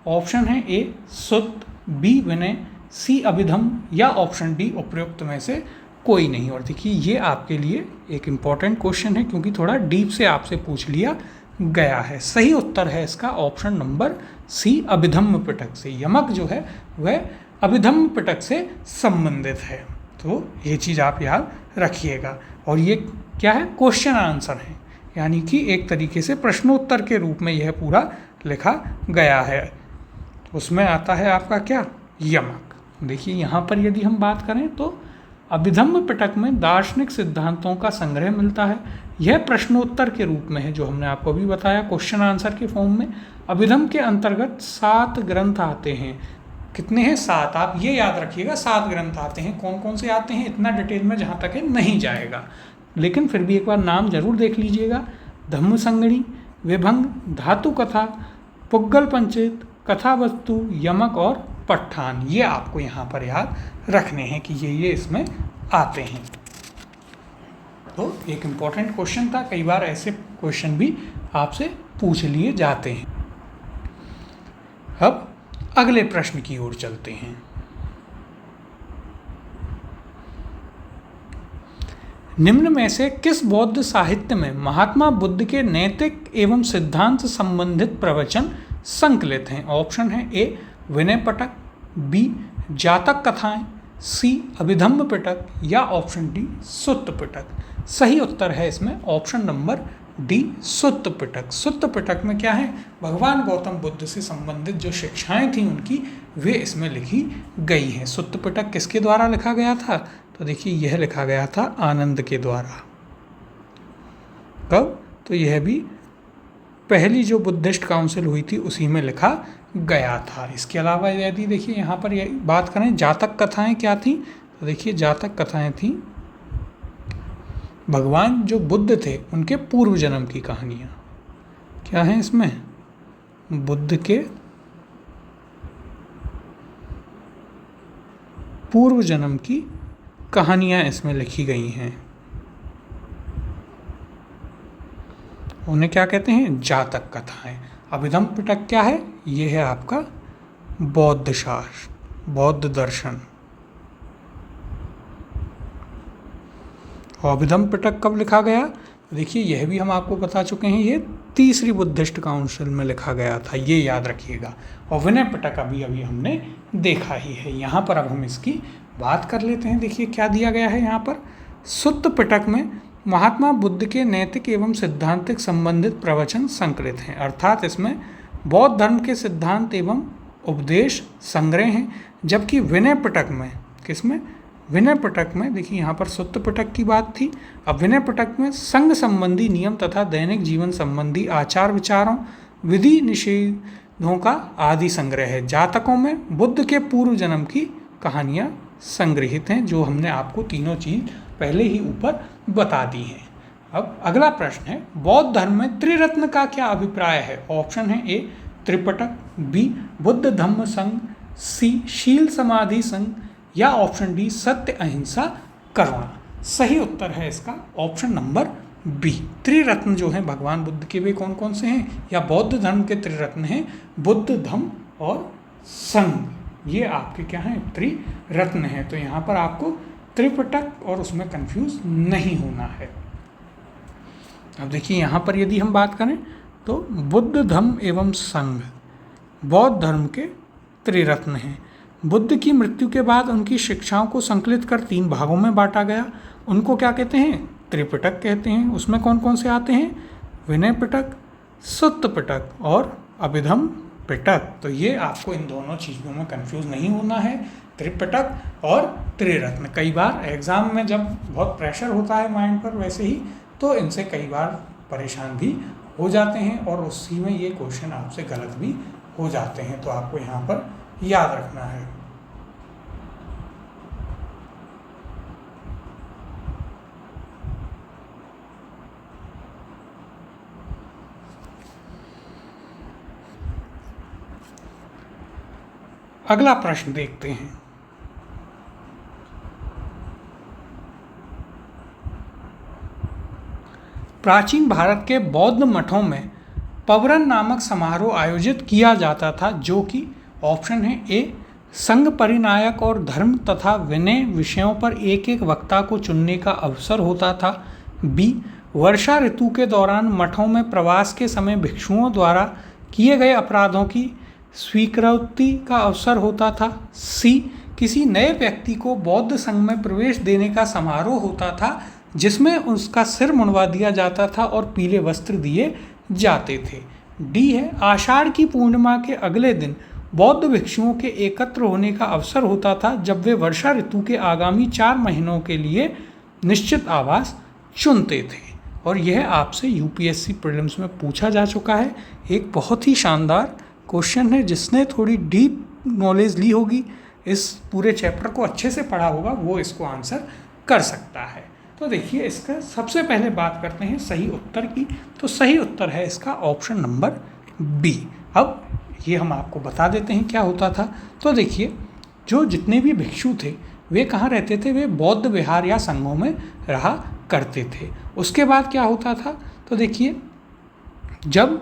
ऑप्शन है ए सुत्त, बी विनय, सी अभिधम्म या ऑप्शन डी उपयुक्त में से कोई नहीं। और देखिए ये आपके लिए एक इम्पॉर्टेंट क्वेश्चन है क्योंकि थोड़ा डीप से आपसे पूछ लिया गया है। सही उत्तर है इसका ऑप्शन नंबर सी अभिधम्म पिटक से। यमक जो है वह अभिधम्म पिटक से संबंधित है। तो ये चीज़ आप याद रखिएगा। और ये क्या है? क्वेश्चन आंसर है, यानी कि एक तरीके से प्रश्नोत्तर के रूप में यह पूरा लिखा गया है। उसमें आता है आपका क्या? यमक। देखिए यहाँ पर यदि हम बात करें तो अभिधम्म पिटक में दार्शनिक सिद्धांतों का संग्रह मिलता है। यह प्रश्नोत्तर के रूप में है, जो हमने आपको भी बताया क्वेश्चन आंसर के फॉर्म में। अभिधम्म के अंतर्गत 7 ग्रंथ आते हैं। कितने हैं? 7। आप ये याद रखिएगा 7 ग्रंथ आते हैं। कौन कौन से आते हैं इतना डिटेल में जहाँ तक है नहीं जाएगा, लेकिन फिर भी एक बार नाम जरूर देख लीजिएगा। धम्म संगणी, विभंग, धातु कथा, पुग्गल पंचित, कथा वस्तु, यमक और पट्ठान। ये आपको यहाँ पर याद रखने हैं कि ये इसमें आते हैं। तो एक इम्पॉर्टेंट क्वेश्चन था। कई बार ऐसे क्वेश्चन भी आपसे पूछ लिए जाते हैं। अब अगले प्रश्न की ओर चलते हैं। निम्न में से किस बौद्ध साहित्य में महात्मा बुद्ध के नैतिक एवं सिद्धांत संबंधित प्रवचन संकलित हैं? ऑप्शन है ए विनय पिटक, बी जातक कथाएं, सी अभिधम्म पिटक या ऑप्शन डी सुत्त पिटक। सही उत्तर है इसमें ऑप्शन नंबर डी सुत्त पिटक। सुत्त पिटक में क्या है? भगवान गौतम बुद्ध से संबंधित जो शिक्षाएं थी उनकी वे इसमें लिखी गई हैं। सुत्त पिटक किसके द्वारा लिखा गया था? तो देखिए यह लिखा गया था आनंद के द्वारा। कब? तो यह भी पहली जो बुद्धिस्ट काउंसिल हुई थी उसी में लिखा गया था। इसके अलावा यदि देखिए यहाँ पर बात करें जातक कथाएं क्या थी, तो देखिए जातक कथाएं थी भगवान जो बुद्ध थे उनके पूर्व जन्म की कहानियाँ। क्या हैं इसमें? बुद्ध के पूर्व जन्म की कहानियाँ इसमें लिखी गई हैं। उन्हें क्या कहते हैं? जातक कथाएं। अभिधम पिटक क्या है? ये है आपका बौद्ध शास्त्र, बौद्ध दर्शन। और अभिधम पिटक कब लिखा गया? देखिए यह भी हम आपको बता चुके हैं, ये तीसरी बुद्धिस्ट काउंसिल में लिखा गया था, ये याद रखिएगा। और विनय पिटक अभी अभी हमने देखा ही है। यहाँ पर अब हम इसकी बात कर लेते हैं। देखिए क्या दिया गया है यहाँ पर। सुत्त पिटक में महात्मा बुद्ध के नैतिक एवं सिद्धांतिक संबंधित प्रवचन संकलित हैं, अर्थात इसमें बौद्ध धर्म के सिद्धांत एवं उपदेश संग्रह हैं। जबकि विनय पिटक में, किसमें? विनय पिटक में देखिए यहाँ पर सुत्त पिटक की बात थी, अब विनय पिटक में संघ संबंधी नियम तथा दैनिक जीवन संबंधी आचार विचारों, विधि निषेधों का आदि संग्रह है। जातकों में बुद्ध के पूर्व जन्म की कहानियाँ संग्रहित हैं, जो हमने आपको तीनों चीज पहले ही ऊपर बता दी हैं। अब अगला प्रश्न है, बौद्ध धर्म में त्रिरत्न का क्या अभिप्राय है? ऑप्शन है ए त्रिपिटक, बी बुद्ध धम्म संघ, सी शील समाधि संघ, या ऑप्शन डी सत्य अहिंसा करुणा। सही उत्तर है इसका ऑप्शन नंबर बी। त्रिरत्न जो हैं भगवान बुद्ध के वे कौन कौन से हैं, या बौद्ध धर्म के त्रिरत्न हैं बुद्ध, धम्म और संघ। ये आपके क्या हैं? त्रिरत्न हैं। तो यहाँ पर आपको त्रिपिटक और उसमें कंफ्यूज नहीं होना है। अब देखिए यहाँ पर यदि हम बात करें तो बुद्ध, धम्म एवं संघ बौद्ध धर्म के त्रिरत्न हैं। बुद्ध की मृत्यु के बाद उनकी शिक्षाओं को संकलित कर 3 भागों में बांटा गया। उनको क्या कहते हैं? त्रिपिटक कहते हैं। उसमें कौन कौन से आते हैं? विनय पिटक, सुत्त पिटक और अभिधम पिटक। तो ये आपको इन दोनों चीज़ों में कंफ्यूज नहीं होना है, त्रिपिटक और त्रिरत्न। कई बार एग्ज़ाम में जब बहुत प्रेशर होता है माइंड पर वैसे ही, तो इनसे कई बार परेशान भी हो जाते हैं और उसी में ये क्वेश्चन आपसे गलत भी हो जाते हैं। तो आपको यहाँ पर याद रखना है। अगला प्रश्न देखते हैं। प्राचीन भारत के बौद्ध मठों में पवरन नामक समारोह आयोजित किया जाता था, जो कि ऑप्शन है ए संघ परिनायक और धर्म तथा विनय विषयों पर एक एक वक्ता को चुनने का अवसर होता था, बी वर्षा ऋतु के दौरान मठों में प्रवास के समय भिक्षुओं द्वारा किए गए अपराधों की स्वीकृति का अवसर होता था, सी किसी नए व्यक्ति को बौद्ध संघ में प्रवेश देने का समारोह होता था जिसमें उसका सिर मुंडवा दिया जाता था और पीले वस्त्र दिए जाते थे, डी है आषाढ़ की पूर्णिमा के अगले दिन बौद्ध भिक्षुओं के एकत्र होने का अवसर होता था जब वे वर्षा ऋतु के आगामी 4 महीनों के लिए निश्चित आवास चुनते थे। और यह आपसे यूपीएससी प्रीलिम्स में पूछा जा चुका है। एक बहुत ही शानदार क्वेश्चन है, जिसने थोड़ी डीप नॉलेज ली होगी, इस पूरे चैप्टर को अच्छे से पढ़ा होगा, वो इसको आंसर कर सकता है। तो देखिए इसका सबसे पहले बात करते हैं सही उत्तर की। तो सही उत्तर है इसका ऑप्शन नंबर बी। अब ये हम आपको बता देते हैं क्या होता था। तो देखिए जो जितने भी भिक्षु थे वे कहाँ रहते थे? वे बौद्ध विहार या संघों में रहा करते थे। उसके बाद क्या होता था? तो देखिए जब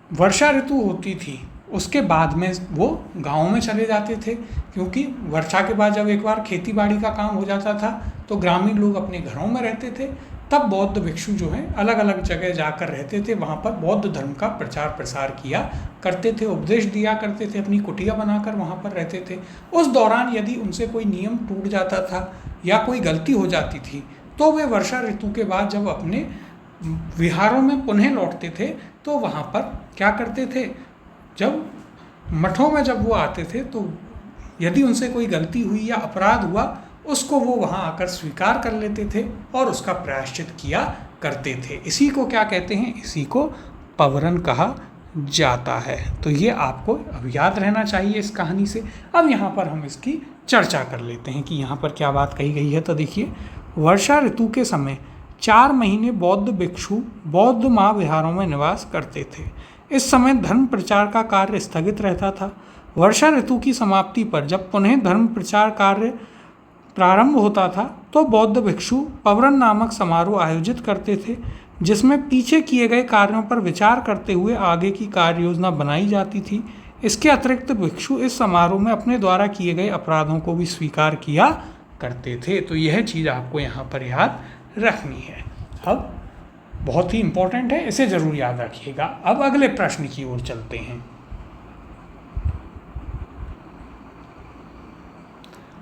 वर्षा ऋतु होती थी उसके बाद में वो गाँव में चले जाते थे, क्योंकि वर्षा के बाद जब एक बार खेती बाड़ी का काम हो जाता था तो ग्रामीण लोग अपने घरों में रहते थे। तब बौद्ध भिक्षु जो हैं अलग अलग जगह जाकर रहते थे, वहाँ पर बौद्ध धर्म का प्रचार प्रसार किया करते थे, उपदेश दिया करते थे, अपनी कुटिया बनाकर वहाँ पर रहते थे। उस दौरान यदि उनसे कोई नियम टूट जाता था या कोई गलती हो जाती थी तो वे वर्षा ऋतु के बाद जब अपने विहारों में पुनः लौटते थे तो वहाँ पर क्या करते थे? जब मठों में जब वो आते थे तो यदि उनसे कोई गलती हुई या अपराध हुआ उसको वो वहाँ आकर स्वीकार कर लेते थे और उसका प्रायश्चित किया करते थे। इसी को क्या कहते हैं? इसी को पवरन कहा जाता है। तो ये आपको अब याद रहना चाहिए इस कहानी से। अब यहाँ पर हम इसकी चर्चा कर लेते हैं कि यहाँ पर क्या बात कही गई है। तो देखिए वर्षा ऋतु के समय 4 महीने बौद्ध भिक्षु बौद्ध महाविहारों में निवास करते थे। इस समय धर्म प्रचार का कार्य स्थगित रहता था। वर्षा ऋतु की समाप्ति पर जब पुनः धर्म प्रचार कार्य प्रारंभ होता था तो बौद्ध भिक्षु पवरन नामक समारोह आयोजित करते थे, जिसमें पीछे किए गए कार्यों पर विचार करते हुए आगे की कार्य योजना बनाई जाती थी। इसके अतिरिक्त भिक्षु इस समारोह में अपने द्वारा किए गए अपराधों को भी स्वीकार किया करते थे। तो यह चीज़ आपको यहाँ पर याद रखनी है। अब बहुत ही इंपॉर्टेंट है, इसे जरूर याद रखिएगा। अब अगले प्रश्न की ओर चलते हैं।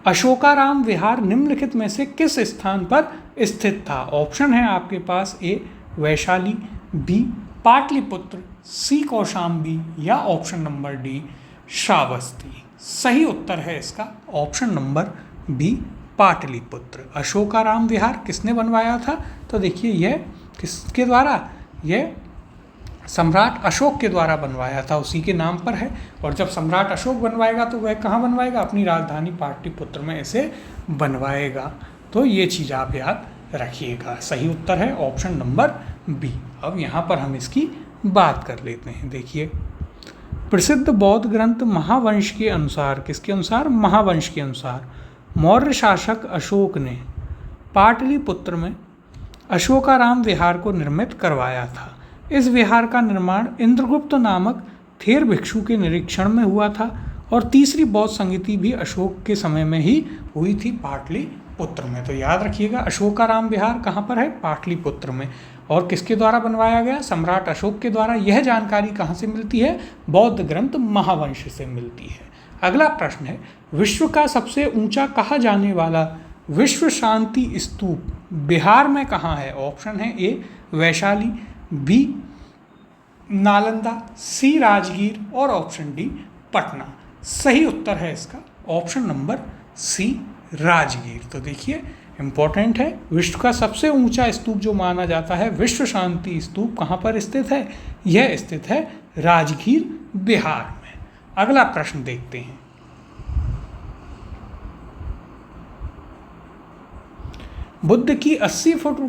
अशोकाराम विहार निम्नलिखित में से किस स्थान पर स्थित था? ऑप्शन है आपके पास A Vaishali, B Pataliputra, C Kaushambi या ऑप्शन नंबर डी श्रावस्ती। सही उत्तर है इसका option number B Pataliputra. Ashokaram Vihar किसने बनवाया था? तो देखिए यह किसके द्वारा, यह सम्राट अशोक के द्वारा बनवाया था, उसी के नाम पर है। और जब सम्राट अशोक बनवाएगा तो वह कहाँ बनवाएगा? अपनी राजधानी पाटलिपुत्र में इसे बनवाएगा। तो ये चीज़ आप याद रखिएगा। सही उत्तर है ऑप्शन नंबर बी। अब यहाँ पर हम इसकी बात कर लेते हैं। देखिए प्रसिद्ध बौद्ध ग्रंथ महावंश के अनुसार, किसके अनुसार? महावंश के अनुसार मौर्य शासक अशोक ने पाटलिपुत्र में अशोकाराम विहार को निर्मित करवाया था। इस विहार का निर्माण इंद्रगुप्त नामक थेर भिक्षु के निरीक्षण में हुआ था और तीसरी बौद्ध संगति भी अशोक के समय में ही हुई थी पाटलिपुत्र में। तो याद रखिएगा अशोकाराम विहार कहाँ पर है? पाटलिपुत्र में। और किसके द्वारा बनवाया गया? सम्राट अशोक के द्वारा। यह जानकारी कहाँ से मिलती है? बौद्ध ग्रंथ महावंश से मिलती है। अगला प्रश्न है, विश्व का सबसे ऊंचा कहा जाने वाला विश्व शांति स्तूप बिहार में कहाँ है? ऑप्शन है ए वैशाली, बी नालंदा, सी राजगीर और ऑप्शन डी पटना। सही उत्तर है इसका ऑप्शन नंबर सी राजगीर। तो देखिए इंपॉर्टेंट है, विश्व का सबसे ऊंचा स्तूप जो माना जाता है विश्व शांति स्तूप कहाँ पर स्थित है? यह स्थित है राजगीर बिहार में। अगला प्रश्न देखते हैं। बुद्ध की 80 फुट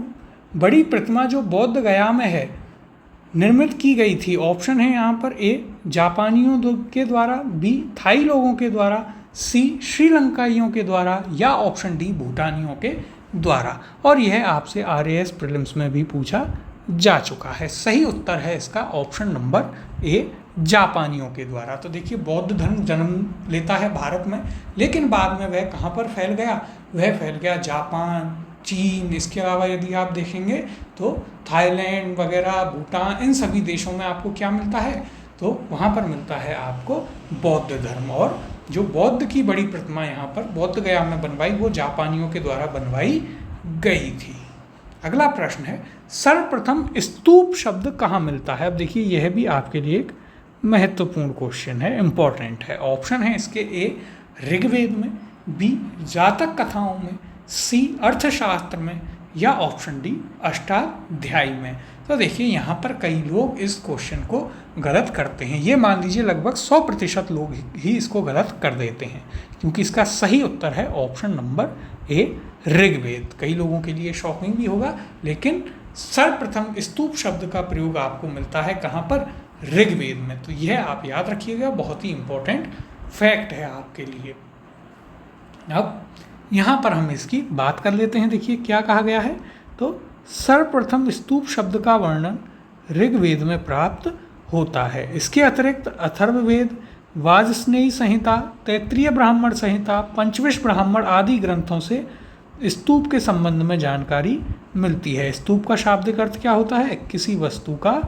बड़ी प्रतिमा जो बौद्ध गया में है निर्मित की गई थी। ऑप्शन है यहाँ पर ए जापानियों के द्वारा, बी थाई लोगों के द्वारा, सी श्रीलंकाइयों के द्वारा या ऑप्शन डी भूटानियों के द्वारा। और यह आपसे RAS प्रीलिम्स में भी पूछा जा चुका है। सही उत्तर है इसका ऑप्शन नंबर ए जापानियों के द्वारा। तो देखिए बौद्ध धर्म जन्म लेता है भारत में, लेकिन बाद में वह कहाँ पर फैल गया? वह फैल गया जापान, चीन, इसके अलावा यदि आप देखेंगे तो थाईलैंड वगैरह, भूटान, इन सभी देशों में आपको क्या मिलता है? तो वहाँ पर मिलता है आपको बौद्ध धर्म। और जो बौद्ध की बड़ी प्रतिमा यहाँ पर बौद्ध गया में बनवाई वो जापानियों के द्वारा बनवाई गई थी। अगला प्रश्न है, सर्वप्रथम स्तूप शब्द कहाँ मिलता है? अब देखिए यह भी आपके लिए एक महत्वपूर्ण क्वेश्चन है, इम्पॉर्टेंट है। ऑप्शन है इसके ए ऋग्वेद में, बी जातक कथाओं में, सी अर्थशास्त्र में या ऑप्शन डी अष्टाध्यायी में। तो देखिए यहाँ पर कई लोग इस क्वेश्चन को गलत करते हैं। ये मान लीजिए लगभग 100% लोग ही इसको गलत कर देते हैं, क्योंकि इसका सही उत्तर है ऑप्शन नंबर ए ऋग्वेद। कई लोगों के लिए शॉकिंग भी होगा, लेकिन सर्वप्रथम स्तूप शब्द का प्रयोग आपको मिलता है कहाँ पर? ऋग्वेद में। तो यह आप याद रखिएगा, बहुत ही इंपॉर्टेंट फैक्ट है आपके लिए। अब यहाँ पर हम इसकी बात कर लेते हैं। देखिए क्या कहा गया है, तो सर्वप्रथम स्तूप शब्द का वर्णन ऋग्वेद में प्राप्त होता है। इसके अतिरिक्त अथर्ववेद, वाजस्नेयी संहिता, तैत्तिरीय ब्राह्मण संहिता, पंचविश ब्राह्मण आदि ग्रंथों से स्तूप के संबंध में जानकारी मिलती है। स्तूप का शाब्दिक अर्थ क्या होता है? किसी वस्तु का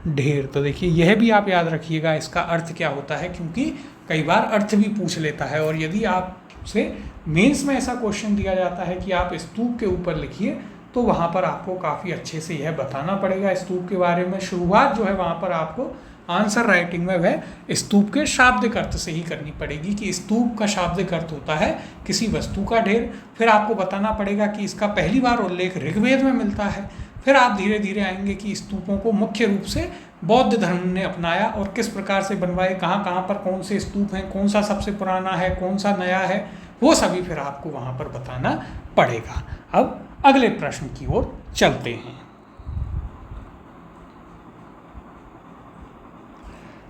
ढेर। तो देखिए यह भी आप याद रखिएगा इसका अर्थ क्या होता है, क्योंकि कई बार अर्थ भी पूछ लेता है। और यदि आपसे मेंस में ऐसा क्वेश्चन दिया जाता है कि आप स्तूप के ऊपर लिखिए, तो वहाँ पर आपको काफ़ी अच्छे से यह बताना पड़ेगा स्तूप के बारे में। शुरुआत जो है वहाँ पर आपको आंसर राइटिंग में वह स्तूप के शाब्दिक अर्थ से ही करनी पड़ेगी कि स्तूप का शाब्दिक अर्थ होता है किसी वस्तु का ढेर। फिर आपको बताना पड़ेगा कि इसका पहली बार उल्लेख ऋग्वेद में मिलता है। फिर आप धीरे धीरे आएंगे कि स्तूपों को मुख्य रूप से बौद्ध धर्म ने अपनाया और किस प्रकार से बनवाए, कहाँ कहाँ पर कौन से स्तूप हैं, कौन सा सबसे पुराना है, कौन सा नया है, वो सभी फिर आपको वहाँ पर बताना पड़ेगा। अब अगले प्रश्न की ओर चलते हैं।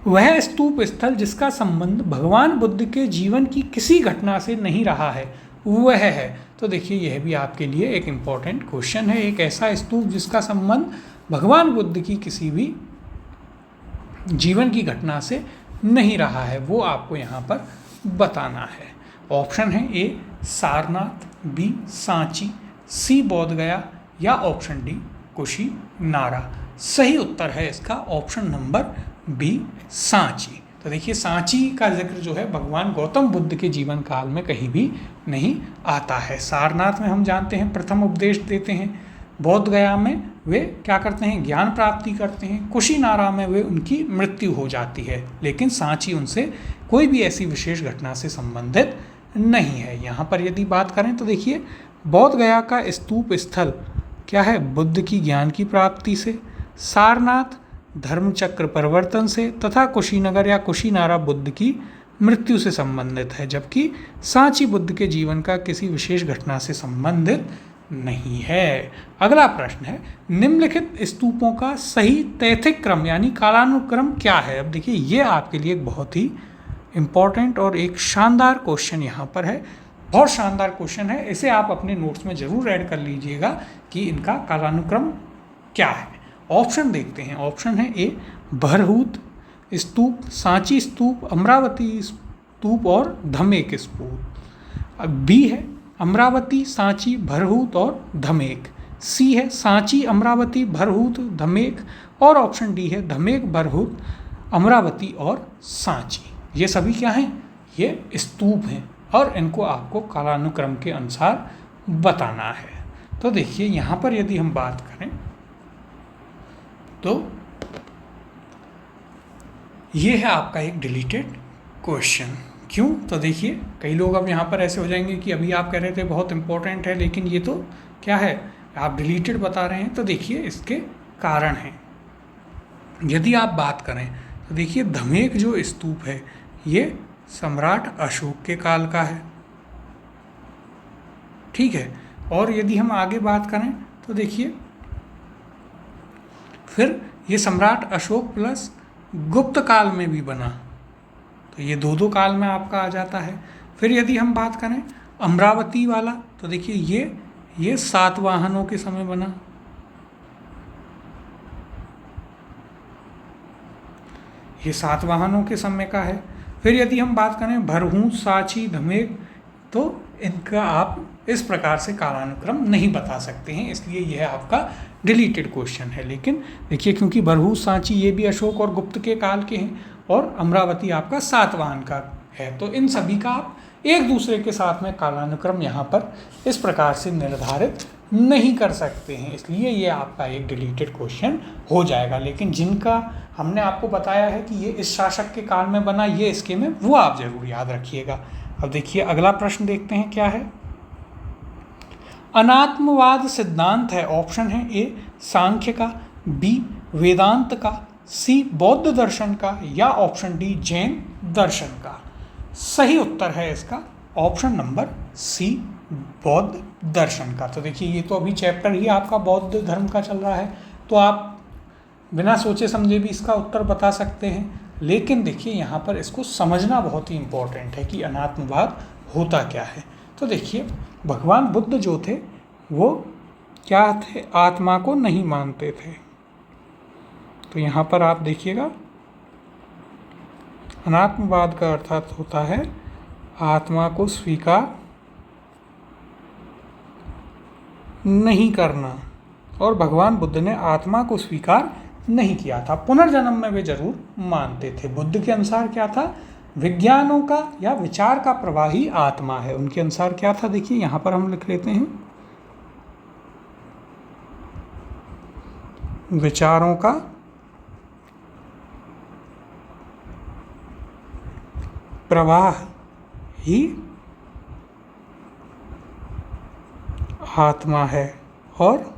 वह स्तूप स्थल जिसका संबंध भगवान बुद्ध के जीवन की किसी घटना से नहीं रहा है वह है। तो देखिए यह भी आपके लिए एक इम्पॉर्टेंट क्वेश्चन है। एक ऐसा स्तूप जिसका संबंध भगवान बुद्ध की किसी भी जीवन की घटना से नहीं रहा है वो आपको यहाँ पर बताना है। ऑप्शन है ए सारनाथ, बी सांची, सी बोध गया या ऑप्शन डी कुशीनारा। सही उत्तर है इसका ऑप्शन नंबर बी सांची। तो देखिए सांची का जिक्र जो है भगवान गौतम बुद्ध के जीवन काल में कहीं भी नहीं आता है। सारनाथ में हम जानते हैं प्रथम उपदेश देते हैं, बोध गया में वे क्या करते हैं ज्ञान प्राप्ति करते हैं, कुशीनारा में वे उनकी मृत्यु हो जाती है, लेकिन सांची उनसे कोई भी ऐसी विशेष घटना से संबंधित नहीं है। यहाँ पर यदि बात करें तो देखिए बोध गया का स्तूप स्थल क्या है बुद्ध की ज्ञान की प्राप्ति से, सारनाथ धर्मचक्र परिवर्तन से तथा कुशीनगर या कुशीनारा बुद्ध की मृत्यु से संबंधित है, जबकि सांची बुद्ध के जीवन का किसी विशेष घटना से संबंधित नहीं है। अगला प्रश्न है निम्नलिखित स्तूपों का सही तैथिक क्रम यानी कालानुक्रम क्या है। अब देखिए ये आपके लिए एक बहुत ही इम्पॉर्टेंट और एक शानदार क्वेश्चन यहाँ पर है, बहुत शानदार क्वेश्चन है। इसे आप अपने नोट्स में ज़रूर ऐड कर लीजिएगा कि इनका कालानुक्रम क्या है। ऑप्शन देखते हैं। ऑप्शन है ए भरहूत स्तूप, सांची स्तूप, अमरावती स्तूप और धमेक स्तूप। बी है अमरावती, सांची, भरहूत और धमेक। सी है सांची, अमरावती, भरहूत, धमेक और ऑप्शन डी है धमेक, भरहूत, अमरावती और सांची। ये सभी क्या हैं ये स्तूप हैं और इनको आपको कालानुक्रम के अनुसार बताना है। तो देखिए यहाँ पर यदि हम बात करें तो ये है आपका एक डिलीटेड क्वेश्चन। क्यों? तो देखिए कई लोग अब यहाँ पर ऐसे हो जाएंगे कि अभी आप कह रहे थे बहुत इंपॉर्टेंट है लेकिन ये तो क्या है आप डिलीटेड बता रहे हैं। तो देखिए इसके कारण हैं। यदि आप बात करें तो देखिए धमेक जो स्तूप है ये सम्राट अशोक के काल का है, ठीक है। और यदि हम आगे बात करें तो देखिए फिर ये सम्राट अशोक प्लस गुप्त काल में भी बना, तो ये दो काल में आपका आ जाता है। फिर यदि हम बात करें अमरावती वाला तो देखिए ये सातवाहनों के समय बना, ये सातवाहनों के समय का है। फिर यदि हम बात करें भरहूत, सांची, धमेक तो इनका आप इस प्रकार से कालानुक्रम नहीं बता सकते हैं, इसलिए यह आपका डिलीटेड क्वेश्चन है। लेकिन देखिए क्योंकि भरहूत, सांची ये भी अशोक और गुप्त के काल के हैं और अमरावती आपका सातवाहन का है, तो इन सभी का आप एक दूसरे के साथ में कालानुक्रम यहाँ पर इस प्रकार से निर्धारित नहीं कर सकते हैं, इसलिए ये आपका एक डिलीटेड क्वेश्चन हो जाएगा। लेकिन जिनका हमने आपको बताया है कि ये इस शासक के काल में बना, ये इसके में, वो आप जरूर याद रखिएगा। अब देखिए अगला प्रश्न देखते हैं क्या है। अनात्मवाद सिद्धांत है, ऑप्शन है ए सांख्य का, बी वेदांत का, सी बौद्ध दर्शन का या ऑप्शन डी जैन दर्शन का। सही उत्तर है इसका ऑप्शन नंबर सी बौद्ध दर्शन का। तो देखिए ये तो अभी चैप्टर ही आपका बौद्ध धर्म का चल रहा है, तो आप बिना सोचे समझे भी इसका उत्तर बता सकते हैं। लेकिन देखिए यहाँ पर इसको समझना बहुत ही इम्पोर्टेंट है कि अनात्मवाद होता क्या है। तो देखिए भगवान बुद्ध जो थे वो क्या थे, आत्मा को नहीं मानते थे। तो यहाँ पर आप देखिएगा अनात्मवाद का अर्थात होता है आत्मा को स्वीकार नहीं करना, और भगवान बुद्ध ने आत्मा को स्वीकार नहीं किया था। पुनर्जन्म में वे जरूर मानते थे। बुद्ध के अनुसार क्या था, विज्ञानों का या विचार का प्रवाही आत्मा है। उनके अनुसार क्या था, देखिए यहाँ पर हम लिख लेते हैं विचारों का प्रवाह ही आत्मा है और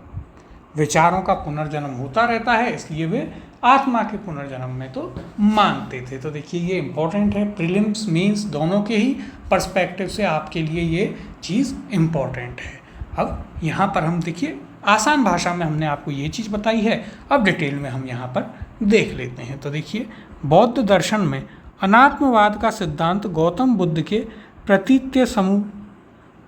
विचारों का पुनर्जन्म होता रहता है, इसलिए वे आत्मा के पुनर्जन्म में तो मानते थे। तो देखिए ये इम्पोर्टेंट है, प्रीलिम्स मेंस दोनों के ही पर्सपेक्टिव से आपके लिए ये चीज़ इम्पोर्टेंट है। अब यहाँ पर हम देखिए आसान भाषा में हमने आपको ये चीज़ बताई है, अब डिटेल में हम यहाँ पर देख लेते हैं। तो देखिए, बौद्ध दर्शन में अनात्मवाद का सिद्धांत गौतम बुद्ध के प्रतीत्य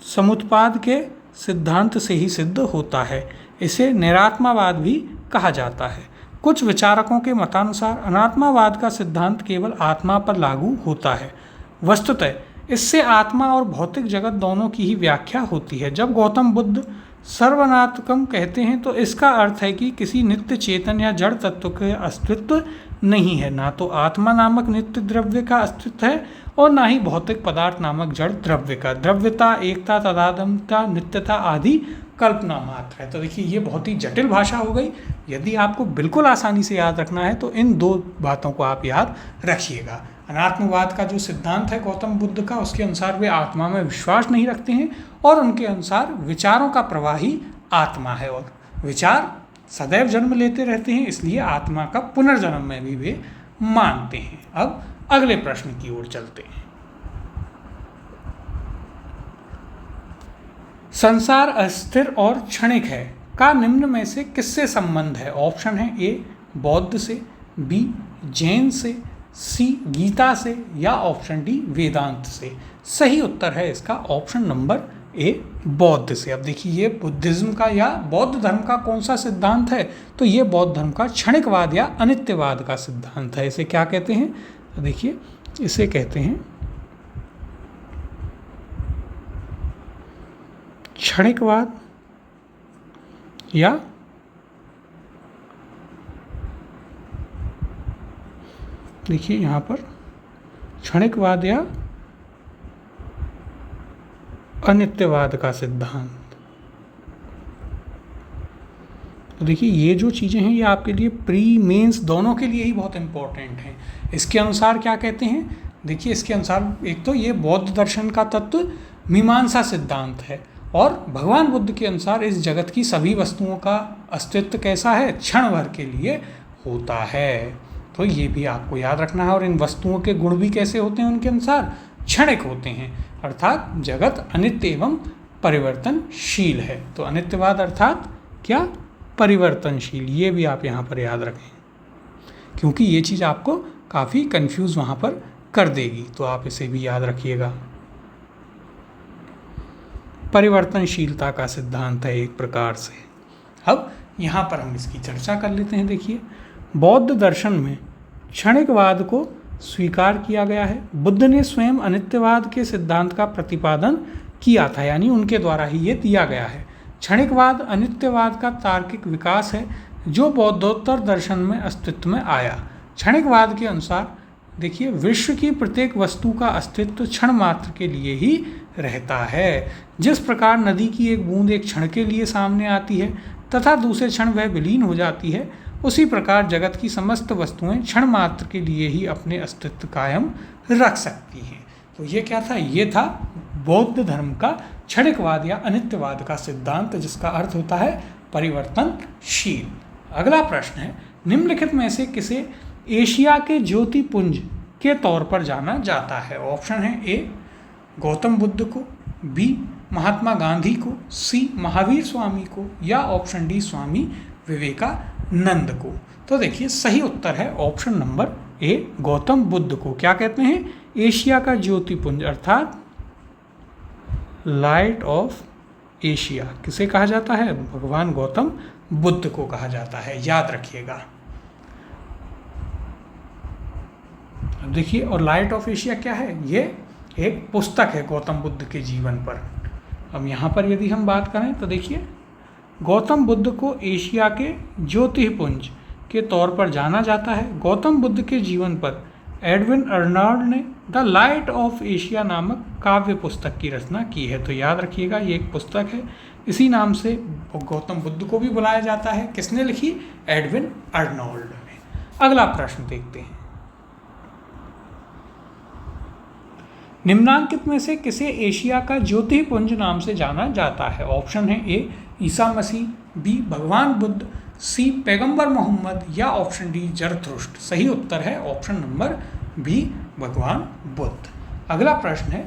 समुत्पाद के सिद्धांत से ही सिद्ध होता है। इसे निरात्मावाद भी कहा जाता है। कुछ विचारकों के मतानुसार अनात्मावाद का सिद्धांत केवल आत्मा पर लागू होता है। वस्तुतः इससे आत्मा और भौतिक जगत दोनों की ही व्याख्या होती है। जब गौतम बुद्ध सर्वनात्मकम कहते हैं तो इसका अर्थ है कि किसी नित्य चेतन या जड़ तत्व के अस्तित्व नहीं है। ना तो आत्मा नामक नित्य द्रव्य का अस्तित्व है और ना ही भौतिक पदार्थ नामक जड़ द्रव्य का। द्रव्यता, एकता, तदात्मता, नित्यता आदि कल्पना मात्र है। तो देखिए, ये बहुत ही जटिल भाषा हो गई। यदि आपको बिल्कुल आसानी से याद रखना है तो इन दो बातों को आप याद रखिएगा। अनात्मवाद का जो सिद्धांत है गौतम बुद्ध का, उसके अनुसार वे आत्मा में विश्वास नहीं रखते हैं और उनके अनुसार विचारों का प्रवाह ही आत्मा है और विचार सदैव जन्म लेते रहते हैं, इसलिए आत्मा का पुनर्जन्म में भी वे मानते हैं। अब अगले प्रश्न की ओर चलते हैं। संसार अस्थिर और क्षणिक है का निम्न में से किससे संबंध है? ऑप्शन है ए बौद्ध से, बी जैन से, सी गीता से या ऑप्शन डी वेदांत से। सही उत्तर है इसका ऑप्शन नंबर ए बौद्ध से। अब देखिए, ये बुद्धिज्म का या बौद्ध धर्म का कौन सा सिद्धांत है? तो ये बौद्ध धर्म का क्षणिकवाद या अनित्यवाद का सिद्धांत है। इसे क्या कहते हैं? तो देखिए, इसे कहते हैं क्षणिकवाद या देखिए यहाँ पर क्षणिकवाद या अनित्यवाद का सिद्धांत। तो देखिए, ये जो चीज़ें हैं ये आपके लिए प्री मेंस दोनों के लिए ही बहुत इंपॉर्टेंट हैं। इसके अनुसार क्या कहते हैं? देखिए, इसके अनुसार एक तो ये बौद्ध दर्शन का तत्व मीमांसा सिद्धांत है और भगवान बुद्ध के अनुसार इस जगत की सभी वस्तुओं का अस्तित्व कैसा है? क्षण भर के लिए होता है। तो ये भी आपको याद रखना है। और इन वस्तुओं के गुण भी कैसे होते हैं? उनके अनुसार क्षणिक होते हैं, अर्थात जगत अनित्य एवं परिवर्तनशील है। तो अनित्यवाद अर्थात क्या? परिवर्तनशील। ये भी आप यहाँ पर याद रखें, क्योंकि ये चीज़ आपको काफ़ी कंफ्यूज वहाँ पर कर देगी, तो आप इसे भी याद रखिएगा। परिवर्तनशीलता का सिद्धांत है एक प्रकार से। अब यहाँ पर हम इसकी चर्चा कर लेते हैं। देखिए, बौद्ध दर्शन में क्षणिकवाद को स्वीकार किया गया है। बुद्ध ने स्वयं अनित्यवाद के सिद्धांत का प्रतिपादन किया था, यानी उनके द्वारा ही ये दिया गया है। क्षणिकवाद अनित्यवाद का तार्किक विकास है जो बौद्धोत्तर दर्शन में अस्तित्व में आया। क्षणिकवाद के अनुसार देखिए, विश्व की प्रत्येक वस्तु का अस्तित्व क्षण मात्र के लिए ही रहता है। जिस प्रकार नदी की एक बूंद एक क्षण के लिए सामने आती है तथा दूसरे क्षण वह विलीन हो जाती है, उसी प्रकार जगत की समस्त वस्तुएं क्षण मात्र के लिए ही अपने अस्तित्व कायम रख सकती हैं। तो ये क्या था? ये था बौद्ध धर्म का क्षणिकवाद या अनित्यवाद का सिद्धांत, जिसका अर्थ होता है परिवर्तनशील। अगला प्रश्न है, निम्नलिखित में से किसे एशिया के ज्योतिपुंज के तौर पर जाना जाता है? ऑप्शन है ए गौतम बुद्ध को, बी महात्मा गांधी को, सी महावीर स्वामी को या ऑप्शन डी स्वामी विवेकानंद को। तो देखिए, सही उत्तर है ऑप्शन नंबर ए गौतम बुद्ध को। क्या कहते हैं? एशिया का ज्योतिपुंज अर्थात लाइट ऑफ एशिया किसे कहा जाता है? भगवान गौतम बुद्ध को कहा जाता है, याद रखिएगा। अब देखिए, और लाइट ऑफ एशिया क्या है? ये एक पुस्तक है गौतम बुद्ध के जीवन पर। अब यहाँ पर यदि हम बात करें तो देखिए, गौतम बुद्ध को एशिया के ज्योतिपुंज के तौर पर जाना जाता है। गौतम बुद्ध के जीवन पर एडविन अर्नाल्ड ने द लाइट ऑफ एशिया नामक काव्य पुस्तक की रचना की है। तो याद रखिएगा, ये एक पुस्तक है, इसी नाम से गौतम बुद्ध को भी बुलाया जाता है। किसने लिखी? एडविन अर्नाल्ड ने। अगला प्रश्न देखते हैं, निम्नांकित में से किसे एशिया का ज्योतिपुंज नाम से जाना जाता है? ऑप्शन है ए ईसा मसीह, बी भगवान बुद्ध, सी पैगंबर मोहम्मद या ऑप्शन डी जरथुष्ट्र। सही उत्तर है ऑप्शन नंबर बी भगवान बुद्ध। अगला प्रश्न है,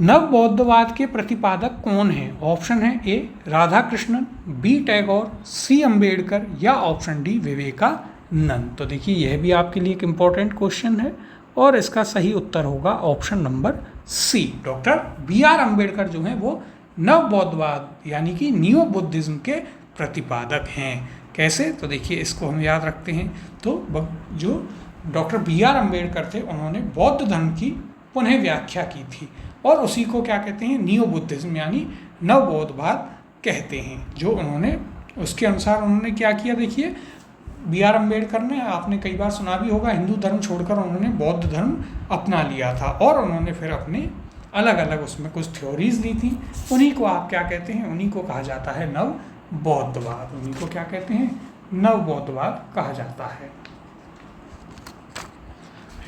नव बौद्धवाद के प्रतिपादक कौन हैं? ऑप्शन है ए राधा कृष्णन, बी टैगोर, सी अंबेडकर या ऑप्शन डी विवेकानंद। नन। तो देखिए यह भी आपके लिए एक इम्पॉर्टेंट क्वेश्चन है और इसका सही उत्तर होगा option number C. Doctor B R Ambedkar जो हैं वो नव बौद्धवाद यानी कि नियो बुद्धिज्म के प्रतिपादक हैं। कैसे? तो देखिए इसको हम याद रखते हैं। तो जो डॉक्टर बी आर अम्बेडकर थे उन्होंने बौद्ध धर्म की पुनः व्याख्या की थी और उसी को क्या कहते हैं? नियो बुद्धिज्म यानी नव बौद्धवाद कहते हैं। जो उन्होंने उसके अनुसार उन्होंने क्या किया, देखिए बी आर अम्बेडकर ने, आपने कई बार सुना भी होगा, हिंदू धर्म छोड़कर उन्होंने बौद्ध धर्म अपना लिया था और उन्होंने फिर अपने अलग अलग उसमें कुछ थ्योरीज दी थी। उन्हीं को आप क्या कहते हैं? उन्हीं को कहा जाता है नव बौद्धवाद। उन्हीं को क्या कहते हैं? नव बौद्धवाद कहा जाता है।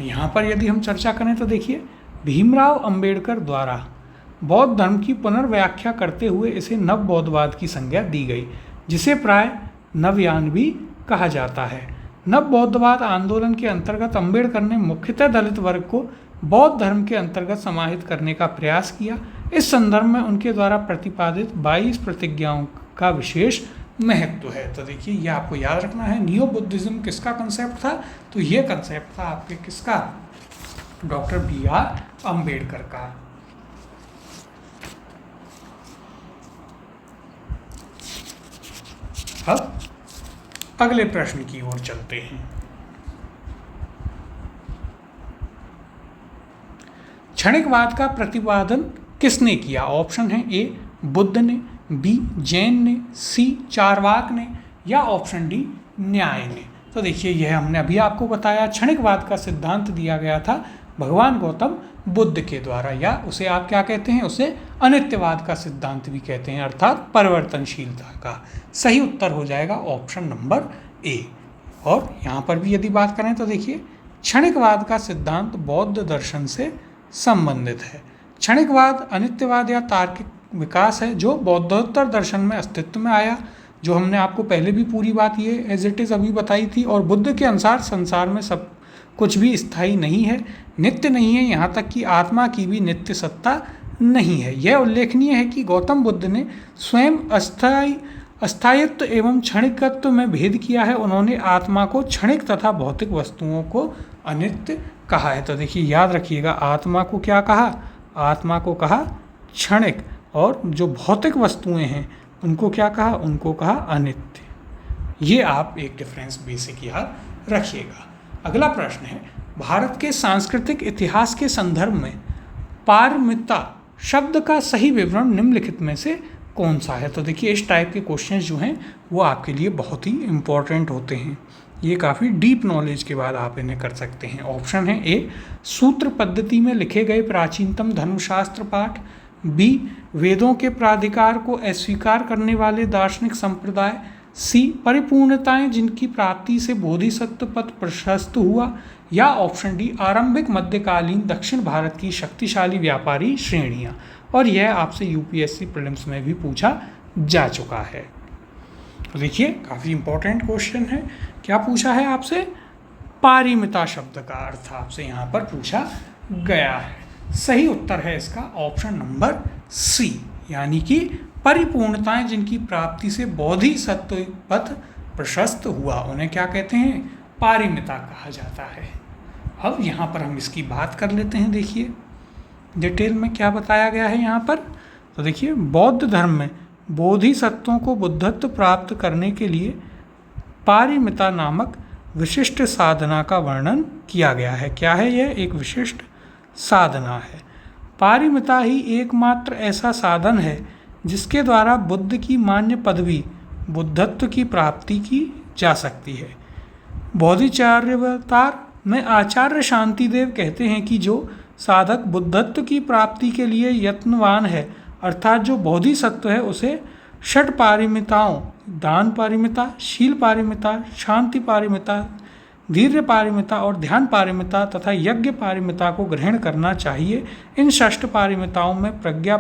यहाँ पर यदि हम चर्चा करें तो देखिए भीमराव अंबेडकर द्वारा बौद्ध धर्म की पुनर्व्याख्या करते हुए इसे नव बौद्धवाद की संज्ञा दी गई, जिसे प्राय नवयान भी कहा जाता है। नव बौद्धवाद आंदोलन के अंतर्गत अंबेडकर ने मुख्यतः दलित वर्ग को बौद्ध धर्म के अंतर्गत समाहित करने का प्रयास किया। इस संदर्भ में उनके द्वारा प्रतिपादित 22 प्रतिज्ञाओं का विशेष महत्व है। तो देखिए ये आपको याद रखना है। नियो बुद्धिज्म किसका कंसेप्ट था? तो ये कंसेप्ट था आपके किसका? डॉक्टर बी आर अम्बेडकर का। अब अगले प्रश्न की ओर चलते हैं। क्षणिकवाद का प्रतिपादन किसने किया? ऑप्शन है ए बुद्ध ने, बी जैन ने, सी चारवाक ने या ऑप्शन डी न्याय ने। तो देखिए यह हमने अभी आपको बताया, क्षणिकवाद का सिद्धांत दिया गया था भगवान गौतम बुद्ध के द्वारा, या उसे आप क्या कहते हैं? उसे अनित्यवाद का सिद्धांत भी कहते हैं, अर्थात परिवर्तनशीलता का। सही उत्तर हो जाएगा ऑप्शन नंबर ए। और यहाँ पर भी यदि बात करें तो देखिए क्षणिकवाद का सिद्धांत बौद्ध दर्शन से संबंधित है। क्षणिकवाद अनित्यवाद या तार्किक विकास है जो बौद्धोत्तर दर्शन में अस्तित्व में आया, जो हमने आपको पहले भी पूरी बात ये एज इट इज़ अभी बताई थी। और बुद्ध के अनुसार संसार में सब कुछ भी स्थायी नहीं है, नित्य नहीं है, यहाँ तक कि आत्मा की भी नित्य सत्ता नहीं है। यह उल्लेखनीय है कि गौतम बुद्ध ने स्वयं अस्थायित्व एवं क्षणिकत्व में भेद किया है। उन्होंने आत्मा को क्षणिक तथा भौतिक वस्तुओं को अनित्य कहा है। तो देखिए याद रखिएगा, आत्मा को क्या कहा? आत्मा को कहा क्षणिक, और जो भौतिक वस्तुएं हैं उनको क्या कहा? उनको कहा अनित्य। ये आप एक डिफरेंस बेसिक याद रखिएगा। अगला प्रश्न है, भारत के सांस्कृतिक इतिहास के संदर्भ में पारमिता शब्द का सही विवरण निम्नलिखित में से कौन सा है? तो देखिए इस टाइप के क्वेश्चंस जो हैं वो आपके लिए बहुत ही इम्पॉर्टेंट होते हैं। ये काफ़ी डीप नॉलेज के बाद आप इन्हें कर सकते हैं। ऑप्शन है ए सूत्र पद्धति में लिखे गए प्राचीनतम धर्मशास्त्र पाठ, बी वेदों के प्राधिकार को अस्वीकार करने वाले दार्शनिक संप्रदाय, सी परिपूर्णताएं जिनकी प्राप्ति से बोधिसत्व पथ प्रशस्त हुआ, या ऑप्शन डी आरंभिक मध्यकालीन दक्षिण भारत की शक्तिशाली व्यापारी श्रेणियाँ। और यह आपसे यूपीएससी प्रीलिम्स में भी पूछा जा चुका है। तो देखिए काफ़ी इंपॉर्टेंट क्वेश्चन है। क्या पूछा है आपसे? पारिमिता शब्द का अर्थ आपसे यहाँ पर पूछा गया है। सही उत्तर है इसका ऑप्शन नंबर सी, यानी कि परिपूर्णताएं जिनकी प्राप्ति से बोधिसत्व पथ प्रशस्त हुआ, उन्हें क्या कहते हैं? पारिमिता कहा जाता है। अब यहाँ पर हम इसकी बात कर लेते हैं। देखिए डिटेल में क्या बताया गया है यहाँ पर। तो देखिए बौद्ध धर्म में बोधिसत्वों को बुद्धत्व प्राप्त करने के लिए पारिमिता नामक विशिष्ट साधना का वर्णन किया गया है। क्या है यह? एक विशिष्ट साधना है। पारिमिता ही एकमात्र ऐसा साधन है जिसके द्वारा बुद्ध की मान्य पदवी बुद्धत्व की प्राप्ति की जा सकती है। बोधिचर्यावतार में आचार्य शांतिदेव कहते हैं कि जो साधक बुद्धत्व की प्राप्ति के लिए यत्नवान है, अर्थात जो बोधिसत्व है, उसे षट पारिमिताओं दान पारिमिता, शील पारिमिता, शांति पारिमिता, धैर्य पारिमिता और ध्यान पारिमिता तथा यज्ञ पारिमिता को ग्रहण करना चाहिए। इन षष्ठ पारिमिताओं में प्रज्ञा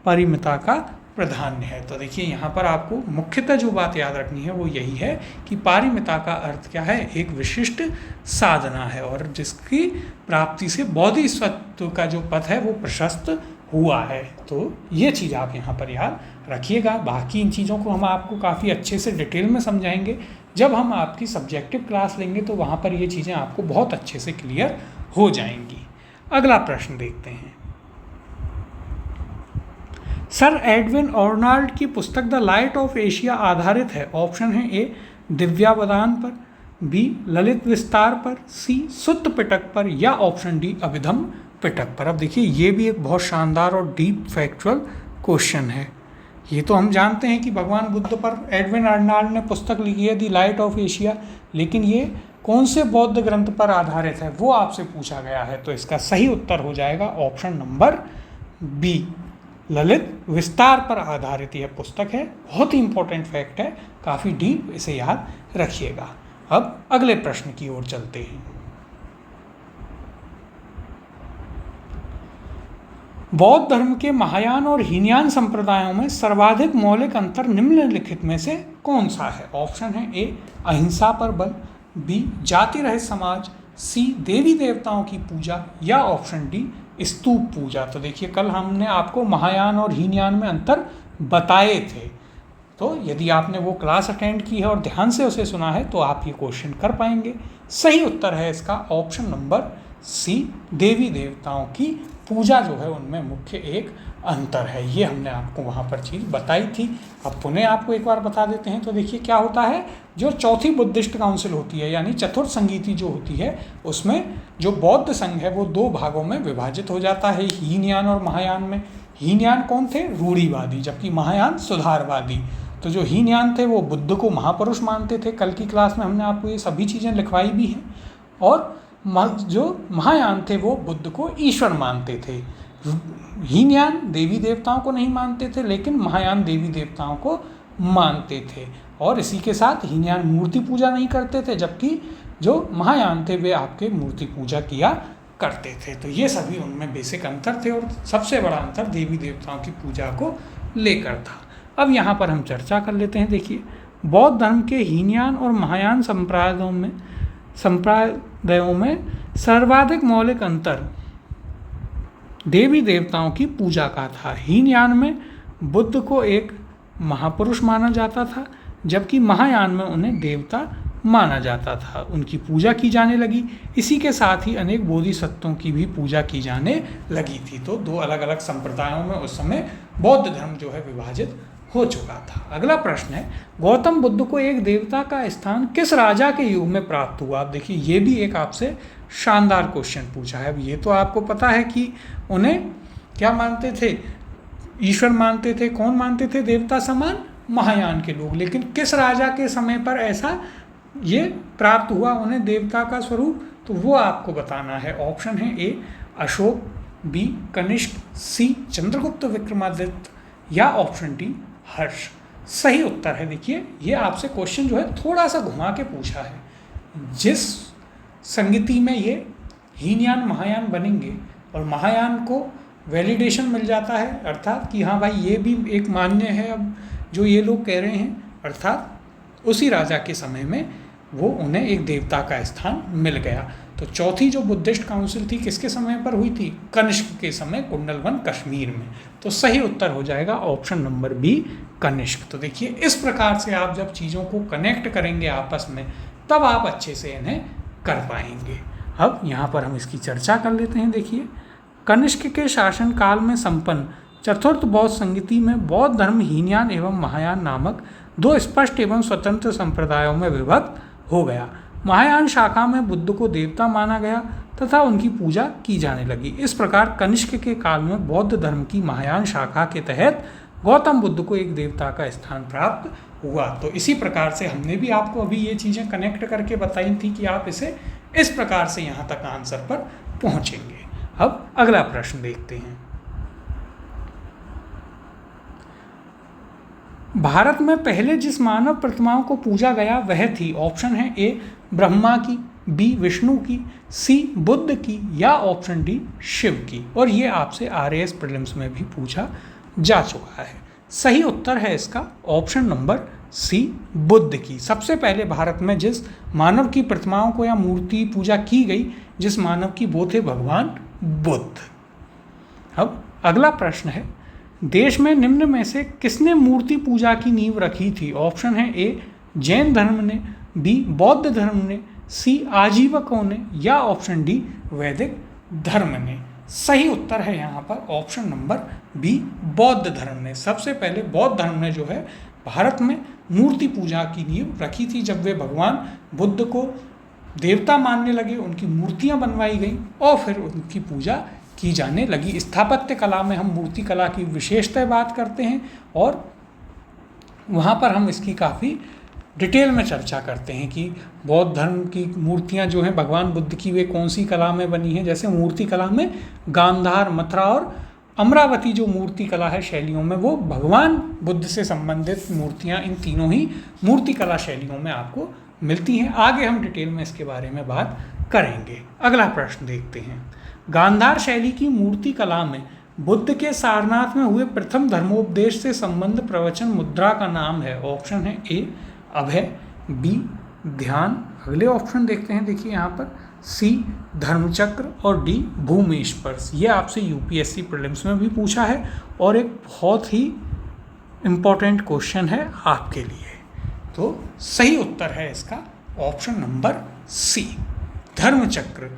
पारिमिता का प्राधान्य है। तो देखिए यहाँ पर आपको मुख्यतः जो बात याद रखनी है वो यही है कि पारिमिता का अर्थ क्या है? एक विशिष्ट साधना है और जिसकी प्राप्ति से बोधिसत्व का जो पथ है वो प्रशस्त हुआ है। तो ये चीज़ आप यहाँ पर याद रखिएगा। बाकी इन चीज़ों को हम आपको काफ़ी अच्छे से डिटेल में समझाएंगे। जब हम आपकी सब्जेक्टिव क्लास लेंगे तो वहाँ पर ये चीज़ें आपको बहुत अच्छे से क्लियर हो जाएंगी। अगला प्रश्न देखते हैं। सर एडविन ऑर्नाल्ड की पुस्तक द लाइट ऑफ एशिया आधारित है। ऑप्शन है ए दिव्यावदान पर, बी ललित विस्तार पर, सी सुत्त पिटक पर, या ऑप्शन डी अभिधम पिटक पर। अब देखिए ये भी एक बहुत शानदार और डीप फैक्चुअल क्वेश्चन है। ये तो हम जानते हैं कि भगवान बुद्ध पर एडविन ऑर्नाल्ड ने पुस्तक लिखी है दी लाइट ऑफ एशिया, लेकिन ये कौन से बौद्ध ग्रंथ पर आधारित है वो आपसे पूछा गया है। तो इसका सही उत्तर हो जाएगा ऑप्शन नंबर बी, ललित विस्तार पर आधारित यह पुस्तक है। बहुत ही इंपॉर्टेंट फैक्ट है, काफ़ी डीप, इसे याद रखिएगा। अब अगले प्रश्न की ओर चलते हैं। बौद्ध धर्म के महायान और हीनयान संप्रदायों में सर्वाधिक मौलिक अंतर निम्नलिखित में से कौन सा है। ऑप्शन है ए अहिंसा पर बल, बी जाति रहित समाज, सी देवी देवताओं की पूजा, या ऑप्शन डी स्तूप पूजा। तो देखिए कल हमने आपको महायान और हीनयान में अंतर बताए थे, तो यदि आपने वो क्लास अटेंड की है और ध्यान से उसे सुना है तो आप ये क्वेश्चन कर पाएंगे। सही उत्तर है इसका ऑप्शन नंबर सी, देवी देवताओं की पूजा जो है उनमें मुख्य एक अंतर है। ये हमने आपको वहाँ पर चीज़ बताई थी। अब पुनः आपको एक बार बता देते हैं। तो देखिए क्या होता है, जो चौथी बुद्धिस्ट काउंसिल होती है यानी चतुर्थ संगीति जो होती है, उसमें जो बौद्ध संघ है वो दो भागों में विभाजित हो जाता है, हीनयान और महायान में। हीनयान कौन थे? रूढ़िवादी, जबकि महायान सुधारवादी। तो जो हीनयान थे वो बुद्ध को महापुरुष मानते थे। कल की क्लास में हमने आपको ये सभी चीज़ें लिखवाई भी हैं। और जो महायान थे वो बुद्ध को ईश्वर मानते थे। हीनयान देवी देवताओं को नहीं मानते थे, लेकिन महायान देवी देवताओं को मानते थे। और इसी के साथ हीनयान मूर्ति पूजा नहीं करते थे, जबकि जो महायान थे वे आपके मूर्ति पूजा किया करते थे। तो ये सभी उनमें बेसिक अंतर थे, और सबसे बड़ा अंतर देवी देवताओं की पूजा को लेकर था। अब यहाँ पर हम चर्चा कर लेते हैं। देखिए बौद्ध धर्म के हीनयान और महायान संप्रदायों में सर्वाधिक मौलिक अंतर देवी देवताओं की पूजा का था। हीनयान में बुद्ध को एक महापुरुष माना जाता था, जबकि महायान में उन्हें देवता माना जाता था। उनकी पूजा की जाने लगी। इसी के साथ ही अनेक बोधिसत्वों की भी पूजा की जाने लगी थी। तो दो अलग अलग संप्रदायों में उस समय बौद्ध धर्म जो है विभाजित हो चुका था। अगला प्रश्न है, गौतम बुद्ध को एक देवता का स्थान किस राजा के युग में प्राप्त हुआ। आप देखिए ये भी एक आपसे शानदार क्वेश्चन पूछा है। अब ये तो आपको पता है कि उन्हें क्या मानते थे, ईश्वर मानते थे। कौन मानते थे देवता समान? महायान के लोग। लेकिन किस राजा के समय पर ऐसा ये प्राप्त हुआ उन्हें देवता का स्वरूप, तो वो आपको बताना है। ऑप्शन है ए अशोक, बी कनिष्क, सी चंद्रगुप्त विक्रमादित्य, या ऑप्शन डी हर्ष। सही उत्तर है, देखिए ये आपसे क्वेश्चन जो है थोड़ा सा घुमा के पूछा है। जिस संगति में ये हीनयान महायान बनेंगे और महायान को वैलिडेशन मिल जाता है, अर्थात कि हाँ भाई ये भी एक मान्य है अब जो ये लोग कह रहे हैं, अर्थात उसी राजा के समय में वो उन्हें एक देवता का स्थान मिल गया। तो चौथी जो बुद्धिस्ट काउंसिल थी किसके समय पर हुई थी? कनिष्क के समय, कुंडलवन कश्मीर में। तो सही उत्तर हो जाएगा ऑप्शन नंबर बी कनिष्क। तो देखिए इस प्रकार से आप जब चीज़ों को कनेक्ट करेंगे आपस में, तब आप अच्छे से इन्हें कर पाएंगे। अब यहाँ पर हम इसकी चर्चा कर लेते हैं। देखिए कनिष्क के शासन काल में संपन्न चतुर्थ बौद्ध संगति में बौद्ध धर्म हीनयान एवं महायान नामक दो स्पष्ट एवं स्वतंत्र संप्रदायों में विभक्त हो गया। महायान शाखा में बुद्ध को देवता माना गया तथा उनकी पूजा की जाने लगी। इस प्रकार कनिष्क के काल में बौद्ध धर्म की महायान शाखा के तहत गौतम बुद्ध को एक देवता का स्थान प्राप्त हुआ। तो इसी प्रकार से हमने भी आपको अभी ये चीज़ें कनेक्ट करके बताई थी कि आप इसे इस प्रकार से यहाँ तक आंसर पर पहुँचेंगे। अब अगला प्रश्न देखते हैं। भारत में पहले जिस मानव प्रतिमाओं को पूजा गया वह थी। ऑप्शन है ए ब्रह्मा की, बी विष्णु की, सी बुद्ध की, या ऑप्शन डी शिव की। और ये आपसे RAS प्रीलिम्स में भी पूछा जा चुका है। सही उत्तर है इसका ऑप्शन नंबर सी बुद्ध की। सबसे पहले भारत में जिस मानव की प्रतिमाओं को या मूर्ति पूजा की गई, जिस मानव की, वो थे भगवान बुद्ध। अब अगला प्रश्न है, देश में निम्न में से किसने मूर्ति पूजा की नींव रखी थी? ऑप्शन है ए जैन धर्म ने, बी बौद्ध धर्म ने, सी आजीवकों ने, या ऑप्शन डी वैदिक धर्म ने। सही उत्तर है यहाँ पर ऑप्शन नंबर बी बौद्ध धर्म ने। सबसे पहले बौद्ध धर्म ने जो है भारत में मूर्ति पूजा की नींव रखी थी। जब वे भगवान बुद्ध को देवता मानने लगे, उनकी मूर्तियाँ बनवाई गई और फिर उनकी पूजा की जाने लगी। स्थापत्य कला में हम मूर्ति कला की विशेषता बात करते हैं और वहाँ पर हम इसकी काफ़ी डिटेल में चर्चा करते हैं कि बौद्ध धर्म की मूर्तियाँ जो हैं भगवान बुद्ध की, वे कौन सी कला में बनी हैं। जैसे मूर्ति कला में गांधार, मथुरा और अमरावती जो मूर्ति कला है शैलियों में, वो भगवान बुद्ध से संबंधित मूर्तियाँ इन तीनों ही मूर्ति कला शैलियों में आपको मिलती हैं। आगे हम डिटेल में इसके बारे में बात करेंगे। अगला प्रश्न देखते हैं, गांधार शैली की मूर्ति कला में बुद्ध के सारनाथ में हुए प्रथम धर्मोपदेश से संबंध प्रवचन मुद्रा का नाम है। ऑप्शन है ए अभय, बी ध्यान, अगले ऑप्शन देखते हैं, देखिए यहाँ पर सी धर्मचक्र और डी भूमि स्पर्श। ये आपसे यूपीएससी प्रीलिम्स में भी पूछा है और एक बहुत ही इम्पोर्टेंट क्वेश्चन है आपके लिए। तो सही उत्तर है इसका ऑप्शन नंबर सी, धर्मचक्र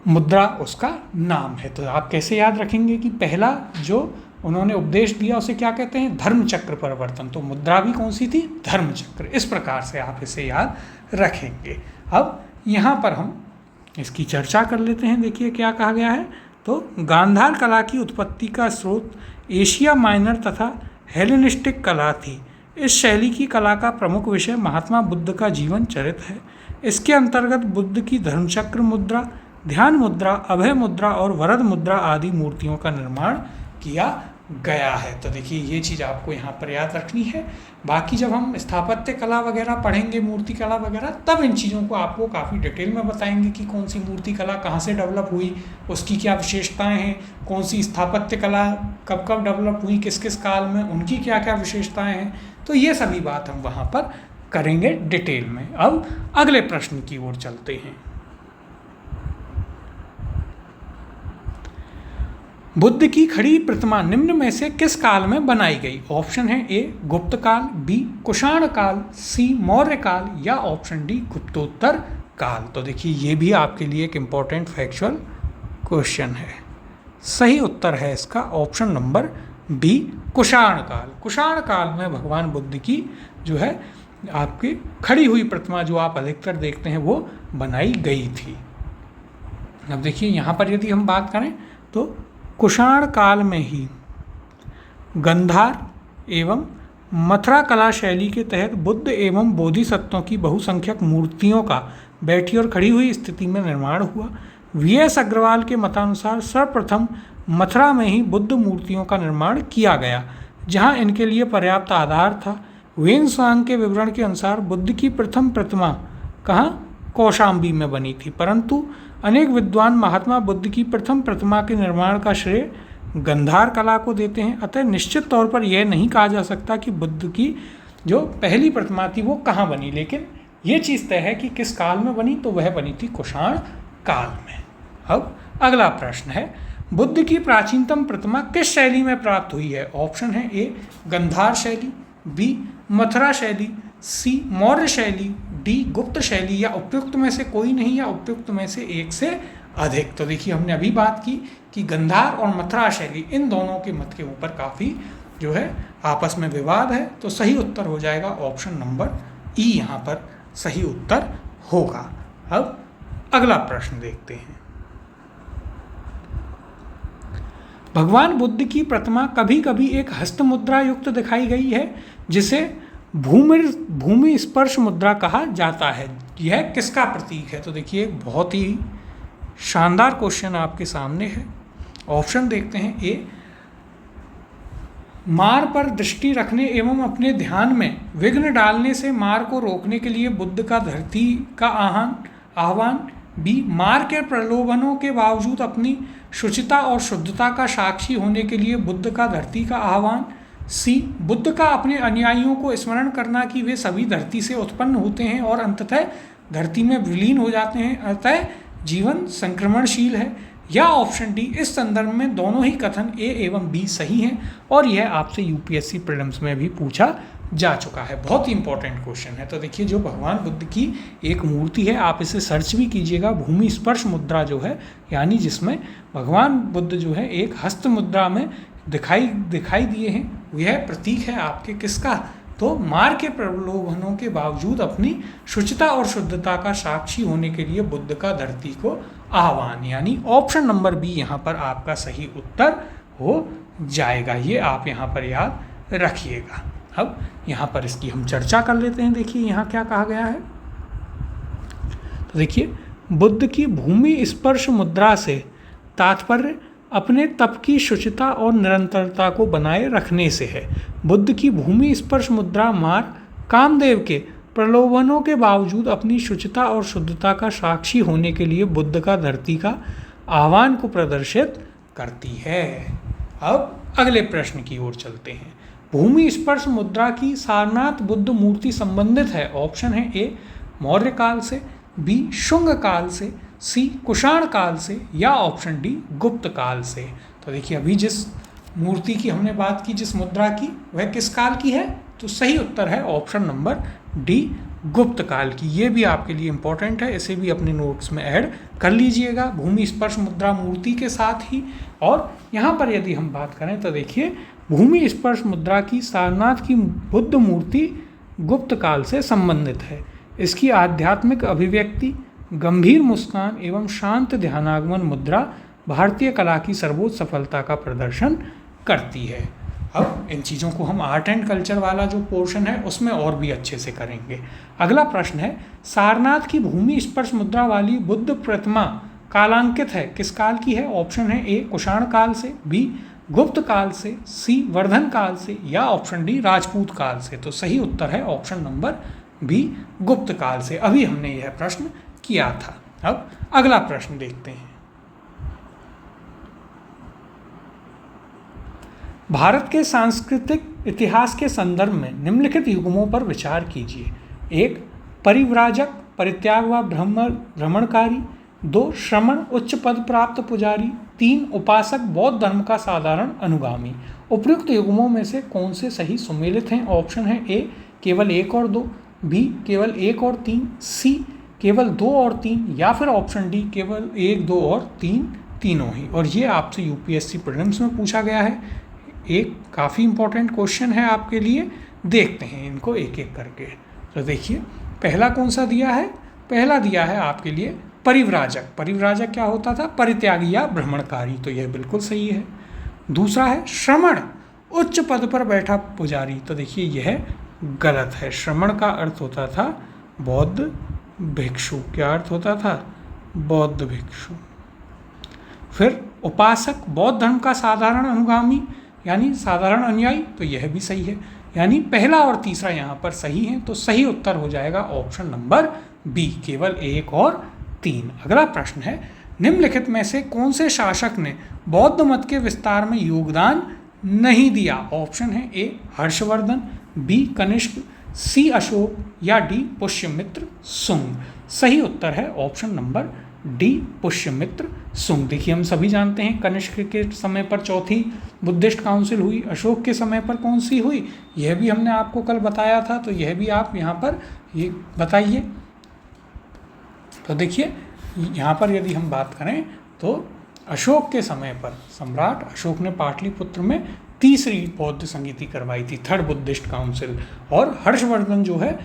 मुद्रा उसका नाम है। तो आप कैसे याद रखेंगे कि पहला जो उन्होंने उपदेश दिया उसे क्या कहते हैं? धर्मचक्र परिवर्तन। तो मुद्रा भी कौन सी थी? धर्मचक्र। इस प्रकार से आप इसे याद रखेंगे। अब यहाँ पर हम इसकी चर्चा कर लेते हैं। देखिए क्या कहा गया है, तो गांधार कला की उत्पत्ति का स्रोत एशिया माइनर तथा हेलेनिस्टिक कला थी। इस शैली की कला का प्रमुख विषय महात्मा बुद्ध का जीवन चरित्र है। इसके अंतर्गत बुद्ध की धर्मचक्र मुद्रा, ध्यान मुद्रा, अभय मुद्रा और वरद मुद्रा आदि मूर्तियों का निर्माण किया गया है। तो देखिए ये चीज़ आपको यहाँ पर याद रखनी है। बाकी जब हम स्थापत्य कला वगैरह पढ़ेंगे, मूर्ति कला वगैरह, तब इन चीज़ों को आपको काफ़ी डिटेल में बताएंगे कि कौन सी मूर्ति कला कहाँ से डेवलप हुई, उसकी क्या विशेषताएं हैं, कौन सी स्थापत्य कला कब कब डेवलप हुई, किस किस काल में, उनकी क्या क्या विशेषताएँ हैं। तो ये सभी बात हम वहाँ पर करेंगे डिटेल में। अब अगले प्रश्न की ओर चलते हैं। बुद्ध की खड़ी प्रतिमा निम्न में से किस काल में बनाई गई? ऑप्शन है ए गुप्त काल, बी कुषाण काल, सी मौर्य काल, या ऑप्शन डी गुप्तोत्तर काल। तो देखिए ये भी आपके लिए एक इम्पॉर्टेंट फैक्चुअल क्वेश्चन है। सही उत्तर है इसका ऑप्शन नंबर बी कुषाण काल। कुषाण काल में भगवान बुद्ध की जो है आपकी खड़ी हुई प्रतिमा जो आप अधिकतर देखते हैं वो बनाई गई थी। अब देखिए यहाँ पर यदि हम बात करें तो कुषाण काल में ही गंधार एवं मथुरा कला शैली के तहत बुद्ध एवं बोधिसत्वों की बहुसंख्यक मूर्तियों का बैठी और खड़ी हुई स्थिति में निर्माण हुआ। वीएस अग्रवाल के मतानुसार सर्वप्रथम मथुरा में ही बुद्ध मूर्तियों का निर्माण किया गया, जहां इनके लिए पर्याप्त आधार था। वेनसांग के विवरण के अनुसार बुद्ध की प्रथम प्रतिमा कहाँ? कौशाम्बी में बनी थी, परंतु अनेक विद्वान महात्मा बुद्ध की प्रथम प्रतिमा के निर्माण का श्रेय गंधार कला को देते हैं। अतः निश्चित तौर पर यह नहीं कहा जा सकता कि बुद्ध की जो पहली प्रतिमा थी वो कहाँ बनी, लेकिन ये चीज़ तय है कि किस काल में बनी, तो वह बनी थी कुषाण काल में। अब अगला प्रश्न है, बुद्ध की प्राचीनतम प्रतिमा किस शैली में प्राप्त हुई है? ऑप्शन है ए गंधार शैली, बी मथुरा शैली, सी मौर्य शैली, डी गुप्त शैली, या उपयुक्त में से कोई नहीं, या उपयुक्त में से एक से अधिक। तो देखिए हमने अभी बात की कि गंधार और मथुरा शैली इन दोनों के मत के ऊपर काफ़ी जो है आपस में विवाद है। तो सही उत्तर हो जाएगा ऑप्शन नंबर ई, यहाँ पर सही उत्तर होगा। अब अगला प्रश्न देखते हैं। भगवान बुद्ध की प्रतिमा कभी कभी एक हस्त मुद्रा युक्त दिखाई गई है, जिसे भूमि स्पर्श मुद्रा कहा जाता है। यह किसका प्रतीक है? तो देखिए बहुत ही शानदार क्वेश्चन आपके सामने है। ऑप्शन देखते हैं, ए मार पर दृष्टि रखने एवं अपने ध्यान में विघ्न डालने से मार को रोकने के लिए बुद्ध का धरती का आह्वान, बी मार के प्रलोभनों के बावजूद अपनी शुचिता और शुद्धता का साक्षी होने के लिए बुद्ध का धरती का आह्वान, सी बुद्ध का अपने अनुयायियों को स्मरण करना कि वे सभी धरती से उत्पन्न होते हैं और अंततः धरती में विलीन हो जाते हैं, अतः जीवन संक्रमणशील है, या ऑप्शन डी, इस संदर्भ में दोनों ही कथन ए एवं बी सही हैं और यह आपसे यूपीएससी प्रीलिम्स में भी पूछा जा चुका है। बहुत ही इंपॉर्टेंट क्वेश्चन है। तो देखिए, जो भगवान बुद्ध की एक मूर्ति है, आप इसे सर्च भी कीजिएगा, भूमि स्पर्श मुद्रा जो है, यानी जिसमें भगवान बुद्ध जो है एक हस्त मुद्रा में दिखाई दिए हैं। यह प्रतीक है आपके किसका? तो मार के प्रलोभनों के बावजूद अपनी शुचिता और शुद्धता का साक्षी होने के लिए बुद्ध का धरती को आह्वान, यानी ऑप्शन नंबर बी यहाँ पर आपका सही उत्तर हो जाएगा। ये आप यहाँ पर याद रखिएगा। अब यहाँ पर इसकी हम चर्चा कर लेते हैं। देखिए यहाँ क्या कहा गया है। तो देखिए, बुद्ध की भूमि स्पर्श मुद्रा से तात्पर्य अपने तप की शुचिता और निरंतरता को बनाए रखने से है। बुद्ध की भूमि स्पर्श मुद्रा मार कामदेव के प्रलोभनों के बावजूद अपनी शुचिता और शुद्धता का साक्षी होने के लिए बुद्ध का धरती का आह्वान को प्रदर्शित करती है। अब अगले प्रश्न की ओर चलते हैं। भूमि स्पर्श मुद्रा की सारनाथ बुद्ध मूर्ति संबंधित है। ऑप्शन है ए मौर्य काल से, बी शुंग काल से, सी कुषाण काल से, या ऑप्शन डी गुप्त काल से। तो देखिए, अभी जिस मूर्ति की हमने बात की, जिस मुद्रा की, वह किस काल की है? तो सही उत्तर है ऑप्शन नंबर डी गुप्त काल की। ये भी आपके लिए इंपॉर्टेंट है, इसे भी अपने नोट्स में ऐड कर लीजिएगा, भूमि स्पर्श मुद्रा मूर्ति के साथ ही। और यहाँ पर यदि हम बात करें तो देखिए, भूमि स्पर्श मुद्रा की सारनाथ की बुद्ध मूर्ति गुप्त काल से संबंधित है। इसकी आध्यात्मिक अभिव्यक्ति, गंभीर मुस्कान एवं शांत ध्यानागमन मुद्रा भारतीय कला की सर्वोच्च सफलता का प्रदर्शन करती है। अब इन चीज़ों को हम आर्ट एंड कल्चर वाला जो पोर्शन है उसमें और भी अच्छे से करेंगे। अगला प्रश्न है, सारनाथ की भूमि स्पर्श मुद्रा वाली बुद्ध प्रतिमा कालांकित है, किस काल की है? ऑप्शन है ए कुषाण काल से, बी गुप्त काल से, सी वर्धन काल से, या ऑप्शन डी राजपूत काल से। तो सही उत्तर है ऑप्शन नंबर बी गुप्त काल से। अभी हमने यह प्रश्न किया था। अब अगला प्रश्न देखते हैं। भारत के सांस्कृतिक इतिहास के संदर्भ में निम्नलिखित युग्मों पर विचार कीजिए। एक परिव्राजक, परित्याग व भ्रमणकारी, दो श्रमण, उच्च पद प्राप्त पुजारी, तीन उपासक, बौद्ध धर्म का साधारण अनुगामी। उपयुक्त युग्मों में से कौन से सही सुमेलित हैं? ऑप्शन है ए केवल एक और दो, बी केवल एक और तीन, सी केवल दो और तीन, या फिर ऑप्शन डी केवल एक, दो और तीन, तीनों ही। और ये आपसे यूपीएससी प्रीलिम्स में पूछा गया है। एक काफ़ी इंपॉर्टेंट क्वेश्चन है आपके लिए। देखते हैं इनको एक एक करके। तो देखिए, पहला कौन सा दिया है? पहला दिया है आपके लिए परिव्राजक। परिव्राजक क्या होता था? परित्यागी या भ्रमणकारी। तो यह बिल्कुल सही है। दूसरा है श्रमण, उच्च पद पर बैठा पुजारी। तो देखिए, यह गलत है। श्रमण का अर्थ होता था बौद्ध भिक्षु। क्या अर्थ होता था? बौद्ध भिक्षु। फिर उपासक, बौद्ध धर्म का साधारण अनुगामी यानी साधारण अनुयायी। तो यह भी सही है, यानी पहला और तीसरा यहाँ पर सही है। तो सही उत्तर हो जाएगा ऑप्शन नंबर बी, केवल एक और तीन। अगला प्रश्न है, निम्नलिखित में से कौन से शासक ने बौद्ध मत के विस्तार में योगदान नहीं दिया? ऑप्शन है ए हर्षवर्धन, बी कनिष्क, सी अशोक, या डी पुष्यमित्र सुंग। सही उत्तर है ऑप्शन नंबर डी पुष्यमित्र सुंग। देखिए, हम सभी जानते हैं कनिष्क के समय पर चौथी बुद्धिस्ट काउंसिल हुई, अशोक के समय पर कौन सी हुई, यह भी हमने आपको कल बताया था। तो यह भी आप यहाँ पर ये बताइए। तो देखिए, यहाँ पर यदि हम बात करें तो अशोक के समय पर सम्राट अशोक ने पाटलिपुत्र में तीसरी बौद्ध संगीति करवाई थी, थर्ड बुद्धिस्ट काउंसिल। और हर्षवर्धन जो है,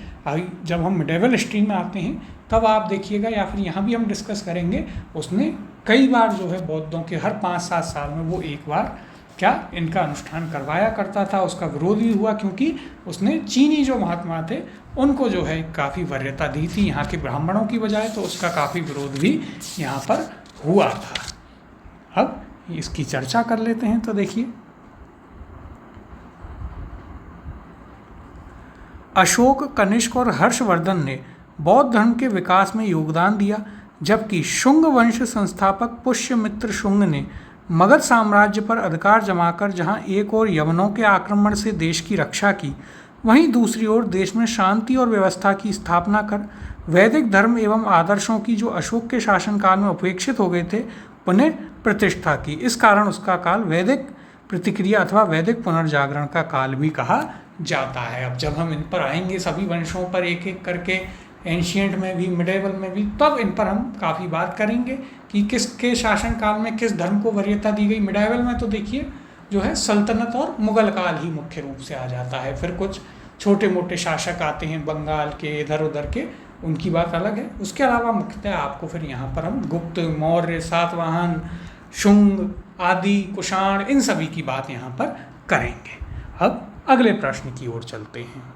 जब हम मिडेवल हिस्ट्री में आते हैं तब आप देखिएगा, या फिर यहाँ भी हम डिस्कस करेंगे, उसने कई बार जो है बौद्धों के हर 5-7 साल में वो एक बार क्या इनका अनुष्ठान करवाया करता था। उसका विरोध भी हुआ क्योंकि उसने चीनी जो महात्मा थे उनको जो है काफ़ी वरीयता दी थी यहाँ के ब्राह्मणों की बजाय। तो उसका काफ़ी विरोध भी यहाँ पर हुआ था। अब इसकी चर्चा कर लेते हैं। तो देखिए, अशोक, कनिष्क और हर्षवर्धन ने बौद्ध धर्म के विकास में योगदान दिया, जबकि शुंग वंश संस्थापक पुष्यमित्र शुंग ने मगध साम्राज्य पर अधिकार जमाकर जहां एक ओर यवनों के आक्रमण से देश की रक्षा की, वहीं दूसरी ओर देश में शांति और व्यवस्था की स्थापना कर वैदिक धर्म एवं आदर्शों की जो अशोक के शासनकाल में उपेक्षित हो गए थे, उन्हें प्रतिष्ठा की। इस कारण उसका काल वैदिक प्रतिक्रिया अथवा वैदिक पुनर्जागरण का काल भी कहा जाता है। अब जब हम इन पर आएंगे सभी वंशों पर एक एक करके, एंशियंट में भी, मिडेवल में भी, तब इन पर हम काफ़ी बात करेंगे कि किसके शासनकाल में किस धर्म को वरीयता दी गई। मिडेवल में तो देखिए जो है सल्तनत और मुगल काल ही मुख्य रूप से आ जाता है, फिर कुछ छोटे मोटे शासक आते हैं बंगाल के, इधर उधर के, उनकी बात अलग है। उसके अलावा मुख्यतः आपको फिर यहाँ पर हम गुप्त, मौर्य, सातवाहन, शुंग आदि, कुषाण, इन सभी की बात यहाँ पर करेंगे। अब अगले प्रश्न की ओर चलते हैं।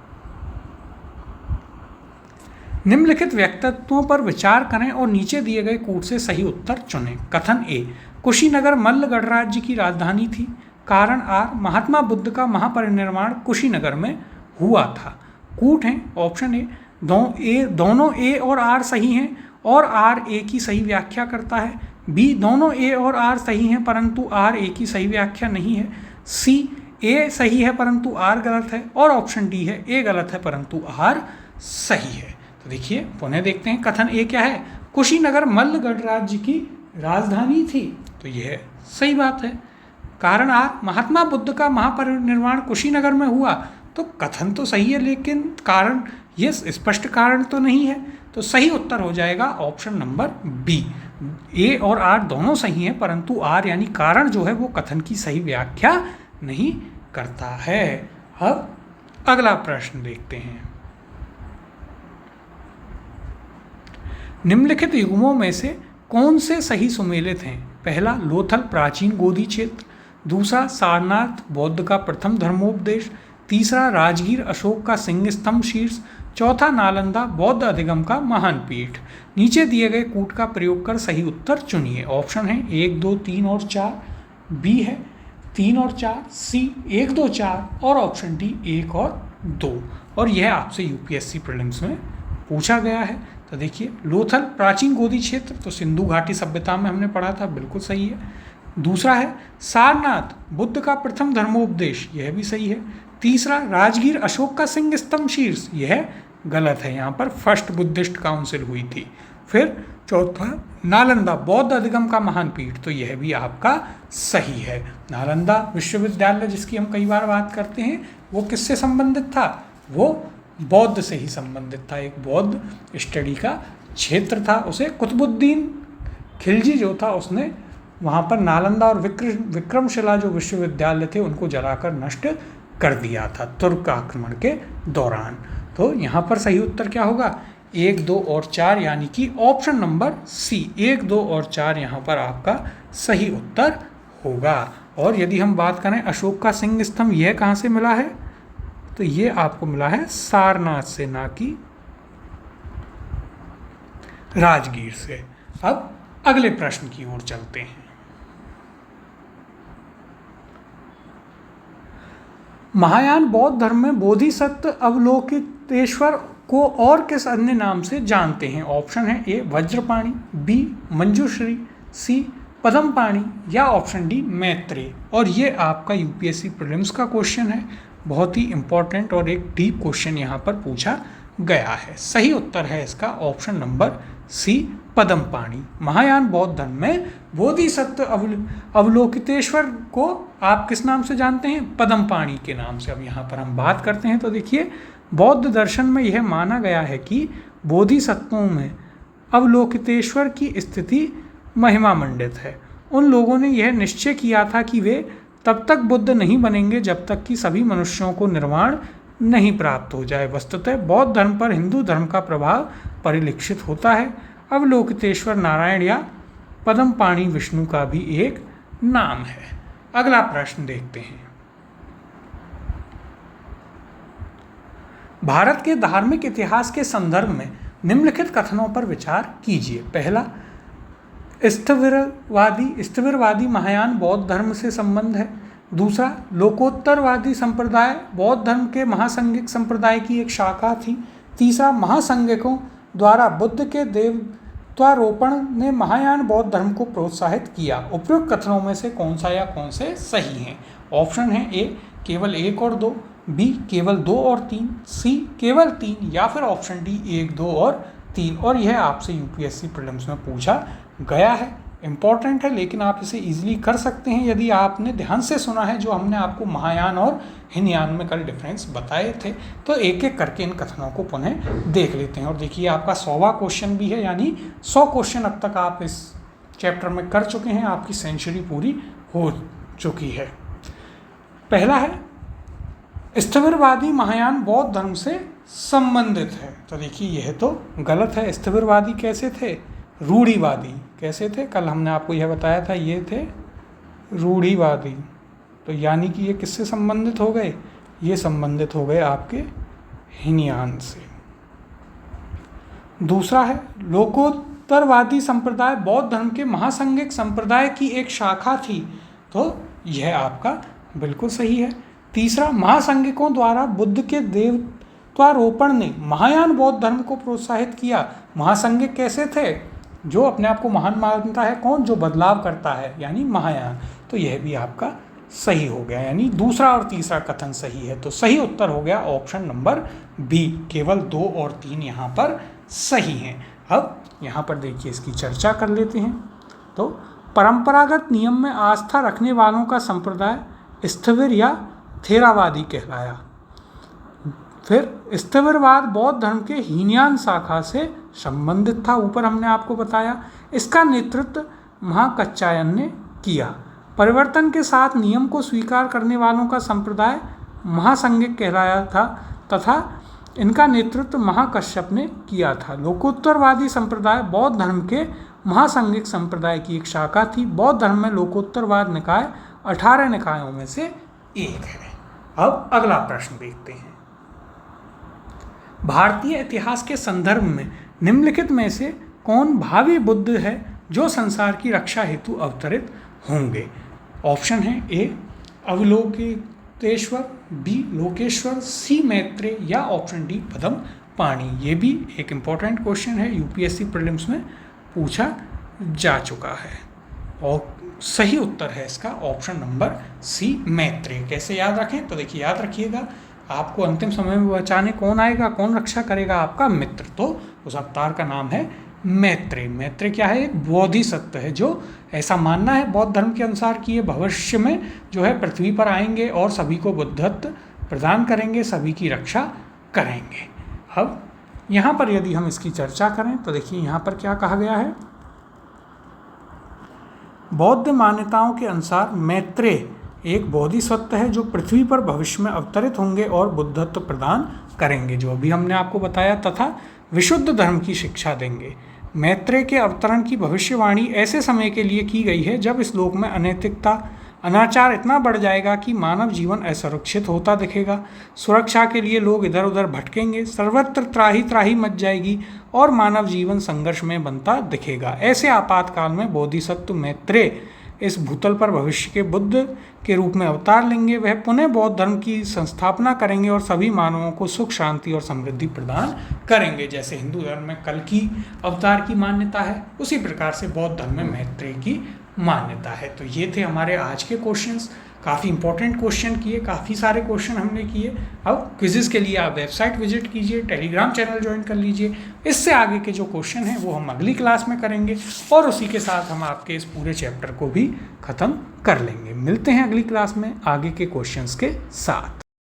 निम्नलिखित व्यक्तित्वों पर विचार करें और नीचे दिए गए कूट से सही उत्तर चुनें। कथन ए, कुशीनगर मल्ल गणराज्य की राजधानी थी। कारण आर, महात्मा बुद्ध का महापरिनिर्वाण कुशीनगर में हुआ था। कूट हैं ऑप्शन ए, दोनों ए और आर सही हैं और आर ए की सही व्याख्या करता है। बी, दोनों ए और आर सही हैं परंतु आर ए की सही व्याख्या नहीं है। सी, ए सही है परंतु आर गलत है। और ऑप्शन डी है, ए गलत है परंतु आर सही है। तो देखिए पुनः देखते हैं, कथन ए क्या है, कुशीनगर मल्ल गणराज्य की राजधानी थी, तो यह सही बात है। कारण आर, महात्मा बुद्ध का महापरिनिर्वाण कुशीनगर में हुआ, तो कथन तो सही है लेकिन कारण, ये स्पष्ट कारण तो नहीं है, तो सही उत्तर हो जाएगा ऑप्शन नंबर बी। ए और आर दोनों सही हैं परंतु आर यानी कारण जो है वो कथन की सही व्याख्या नहीं करता है। अब अगला प्रश्न देखते हैं। निम्नलिखित युग्मों में से कौन से सही सुमेलित हैं? पहला, लोथल प्राचीन गोदी क्षेत्र। दूसरा, सारनाथ बौद्ध का प्रथम धर्मोपदेश। तीसरा, राजगीर अशोक का सिंह स्तंभ शीर्ष। चौथा, नालंदा बौद्ध अधिगम का महान पीठ। नीचे दिए गए कूट का प्रयोग कर सही उत्तर चुनिए। ऑप्शन है 1, 2, 3 और 4। बी है 3 और 4। सी 1, 2, 4 और ऑप्शन डी 1 और 2। और यह आपसे यूपीएससी प्रीलिम्स में पूछा गया है। तो देखिए, लोथल प्राचीन गोदी क्षेत्र, तो सिंधु घाटी सभ्यता में हमने पढ़ा था, बिल्कुल सही है। दूसरा है सारनाथ बुद्ध का प्रथम धर्मोपदेश, यह भी सही है। तीसरा, राजगीर अशोक का सिंह स्तंभ शीर्ष, यह गलत है, यहाँ पर फर्स्ट बुद्धिस्ट काउंसिल हुई थी। फिर चौथा, नालंदा बौद्ध अधिगम का महान पीठ, तो यह भी आपका सही है। नालंदा विश्वविद्यालय जिसकी हम कई बार बात करते हैं, वो किससे संबंधित था? वो बौद्ध से ही संबंधित था, एक बौद्ध स्टडी का क्षेत्र था। उसे कुतुबुद्दीन खिलजी जो था उसने वहाँ पर नालंदा और विक्रमशिला जो विश्वविद्यालय थे उनको जलाकर नष्ट कर दिया था तुर्क आक्रमण के दौरान। तो यहाँ पर सही उत्तर क्या होगा? 1, 2 और 4 यानी कि ऑप्शन नंबर सी 1, 2 और 4 यहाँ पर आपका सही उत्तर होगा। और यदि हम बात करें अशोक का सिंह स्तंभ, यह कहाँ से मिला है? तो ये आपको मिला है सारनाथ से, ना कि राजगीर से। अब अगले प्रश्न की ओर चलते हैं। महायान बौद्ध धर्म में बोधिसत्व अवलोकितेश्वर को और किस अन्य नाम से जानते हैं? ऑप्शन है ए वज्रपाणी, बी मंजूश्री, सी पद्मपाणी या ऑप्शन डी मैत्रेय। और ये आपका यूपीएससी प्रीलिम्स का क्वेश्चन है, बहुत ही इंपॉर्टेंट और एक डीप क्वेश्चन यहाँ पर पूछा गया है। सही उत्तर है इसका option number C Padmapani. Mahayana बौद्ध धर्म में बोधिसत्व अवलोकितेश्वर को आप किस नाम से जानते हैं? पद्मपाणी के नाम से। अब यहाँ पर हम बात करते हैं तो देखिए, बौद्ध दर्शन में यह माना गया है कि बोधिसत्वों में अवलोकितेश्वर की स्थिति महिमा मंडित है। उन लोगों ने यह निश्चय किया था कि वे तब तक बुद्ध नहीं बनेंगे जब तक कि सभी मनुष्यों को निर्वाण नहीं प्राप्त हो जाए। वस्तुतः बौद्ध धर्म पर हिंदू धर्म का प्रभाव परिलक्षित होता है। अवलोकितेश्वर नारायण या पद्मपाणी विष्णु का भी एक नाम है। अगला प्रश्न देखते हैं। भारत के धार्मिक इतिहास के संदर्भ में निम्नलिखित कथनों पर विचार कीजिए। पहला, स्थिविरवादी महायान बौद्ध धर्म से संबंध है। दूसरा, लोकोत्तरवादी संप्रदाय बौद्ध धर्म के महासंगिक संप्रदाय की एक शाखा थी। तीसरा, महासंगिकों द्वारा बुद्ध के देवत्वारोपण ने महायान बौद्ध धर्म को प्रोत्साहित किया। उपयुक्त कथनों में से कौन सा या कौन से सही हैं? ऑप्शन है ए केवल 1 और 2, बी केवल 2 और 3, सी केवल 3 या फिर ऑप्शन डी 1, 2 और 3। और यह आपसे यूपीएससी प्रीलिम्स में पूछा गया है। इम्पॉर्टेंट है, लेकिन आप इसे ईजिली कर सकते हैं यदि आपने ध्यान से सुना है जो हमने आपको महायान और हीनयान में कल डिफरेंस बताए थे। तो एक एक करके इन कथनों को पुनः देख लेते हैं। और देखिए आपका 100वां क्वेश्चन भी है, यानी 100 क्वेश्चन अब तक आप इस चैप्टर में कर चुके हैं, आपकी सेंचुरी पूरी हो चुकी है। पहला है, स्थिरवादी महायान बौद्ध धर्म से संबंधित है। तो देखिए यह तो गलत है। स्थिरवादी कैसे थे? रूढ़िवादी। कैसे थे? कल हमने आपको यह बताया था, ये थे रूढ़िवादी। तो यानी कि ये किससे संबंधित हो गए? ये संबंधित हो गए आपके हीनयान से। दूसरा है, लोकोत्तरवादी संप्रदाय बौद्ध धर्म के महासंघिक संप्रदाय की एक शाखा थी। तो यह आपका बिल्कुल सही है। तीसरा, महासंघिकों द्वारा बुद्ध के देवत्वारोपण ने महायान बौद्ध धर्म को प्रोत्साहित किया। महासंघिक कैसे थे? जो अपने आप को महान मानता है। कौन? जो बदलाव करता है, यानी महायान। तो यह भी आपका सही हो गया, यानी दूसरा और तीसरा कथन सही है। तो सही उत्तर हो गया ऑप्शन नंबर बी। केवल 2 और 3 यहाँ पर सही हैं। अब यहाँ पर देखिए इसकी चर्चा कर लेते हैं। तो परंपरागत नियम में आस्था रखने वालों का संप्रदाय स्थविर या थेरावादी कहलाया। फिर स्थविरवाद बौद्ध धर्म के हीनयान शाखा से संबंधित था, ऊपर हमने आपको बताया। इसका नेतृत्व महाकच्छायन ने किया। परिवर्तन के साथ नियम को स्वीकार करने वालों का संप्रदाय महासंघिक कहलाया था तथा इनका नेतृत्व महाकश्यप ने किया था। लोकोत्तरवादी संप्रदाय बौद्ध धर्म के महासंघिक संप्रदाय की एक शाखा थी। बौद्ध धर्म में लोकोत्तरवाद निकाय 18 निकायों में से एक है। अब अगला प्रश्न देखते हैं। भारतीय इतिहास के संदर्भ में निम्नलिखित में से कौन भावी बुद्ध है जो संसार की रक्षा हेतु अवतरित होंगे? ऑप्शन है, ए अवलोकितेश्वर, बी लोकेश्वर, सी मैत्रेय या ऑप्शन डी पद्म पाणि। ये भी एक इम्पॉर्टेंट क्वेश्चन है, यूपीएससी प्रीलिम्स में पूछा जा चुका है। और सही उत्तर है इसका ऑप्शन नंबर सी मैत्रेय। कैसे याद रखें? तो देखिए याद रखिएगा, आपको अंतिम समय में बचाने कौन आएगा, कौन रक्षा करेगा? आपका मित्र। तो उस अवतार का नाम है मैत्रेय। मैत्रेय क्या है? एक बोधिसत्व है, जो ऐसा मानना है बौद्ध धर्म के अनुसार कि ये भविष्य में जो है पृथ्वी पर आएंगे और सभी को बुद्धत्व प्रदान करेंगे, सभी की रक्षा करेंगे। अब यहाँ पर यदि हम इसकी चर्चा करें तो देखिए यहाँ पर क्या कहा गया है। बौद्ध मान्यताओं के अनुसार मैत्रेय एक बोधिसत्व है जो पृथ्वी पर भविष्य में अवतरित होंगे और बुद्धत्व प्रदान करेंगे, जो अभी हमने आपको बताया, तथा विशुद्ध धर्म की शिक्षा देंगे। मैत्रेय के अवतरण की भविष्यवाणी ऐसे समय के लिए की गई है जब इस लोक में अनैतिकता, अनाचार इतना बढ़ जाएगा कि मानव जीवन असुरक्षित होता दिखेगा। सुरक्षा के लिए लोग इधर उधर भटकेंगे, सर्वत्र त्राही त्राही मच जाएगी और मानव जीवन संघर्ष में बनता दिखेगा। ऐसे आपातकाल में बोधिसत्व मैत्रेय इस भूतल पर भविष्य के बुद्ध के रूप में अवतार लेंगे। वह पुनः बौद्ध धर्म की संस्थापना करेंगे और सभी मानवों को सुख, शांति और समृद्धि प्रदान करेंगे। जैसे हिंदू धर्म में कल की अवतार की मान्यता है, उसी प्रकार से बौद्ध धर्म में मैत्रेय की मान्यता है। तो ये थे हमारे आज के क्वेश्चंस। काफ़ी इंपॉर्टेंट क्वेश्चन किए, काफ़ी सारे क्वेश्चन हमने किए। अब क्विज़ेस के लिए आप वेबसाइट विजिट कीजिए, टेलीग्राम चैनल ज्वाइन कर लीजिए। इससे आगे के जो क्वेश्चन हैं वो हम अगली क्लास में करेंगे और उसी के साथ हम आपके इस पूरे चैप्टर को भी ख़त्म कर लेंगे। मिलते हैं अगली क्लास में आगे के क्वेश्चंस के साथ।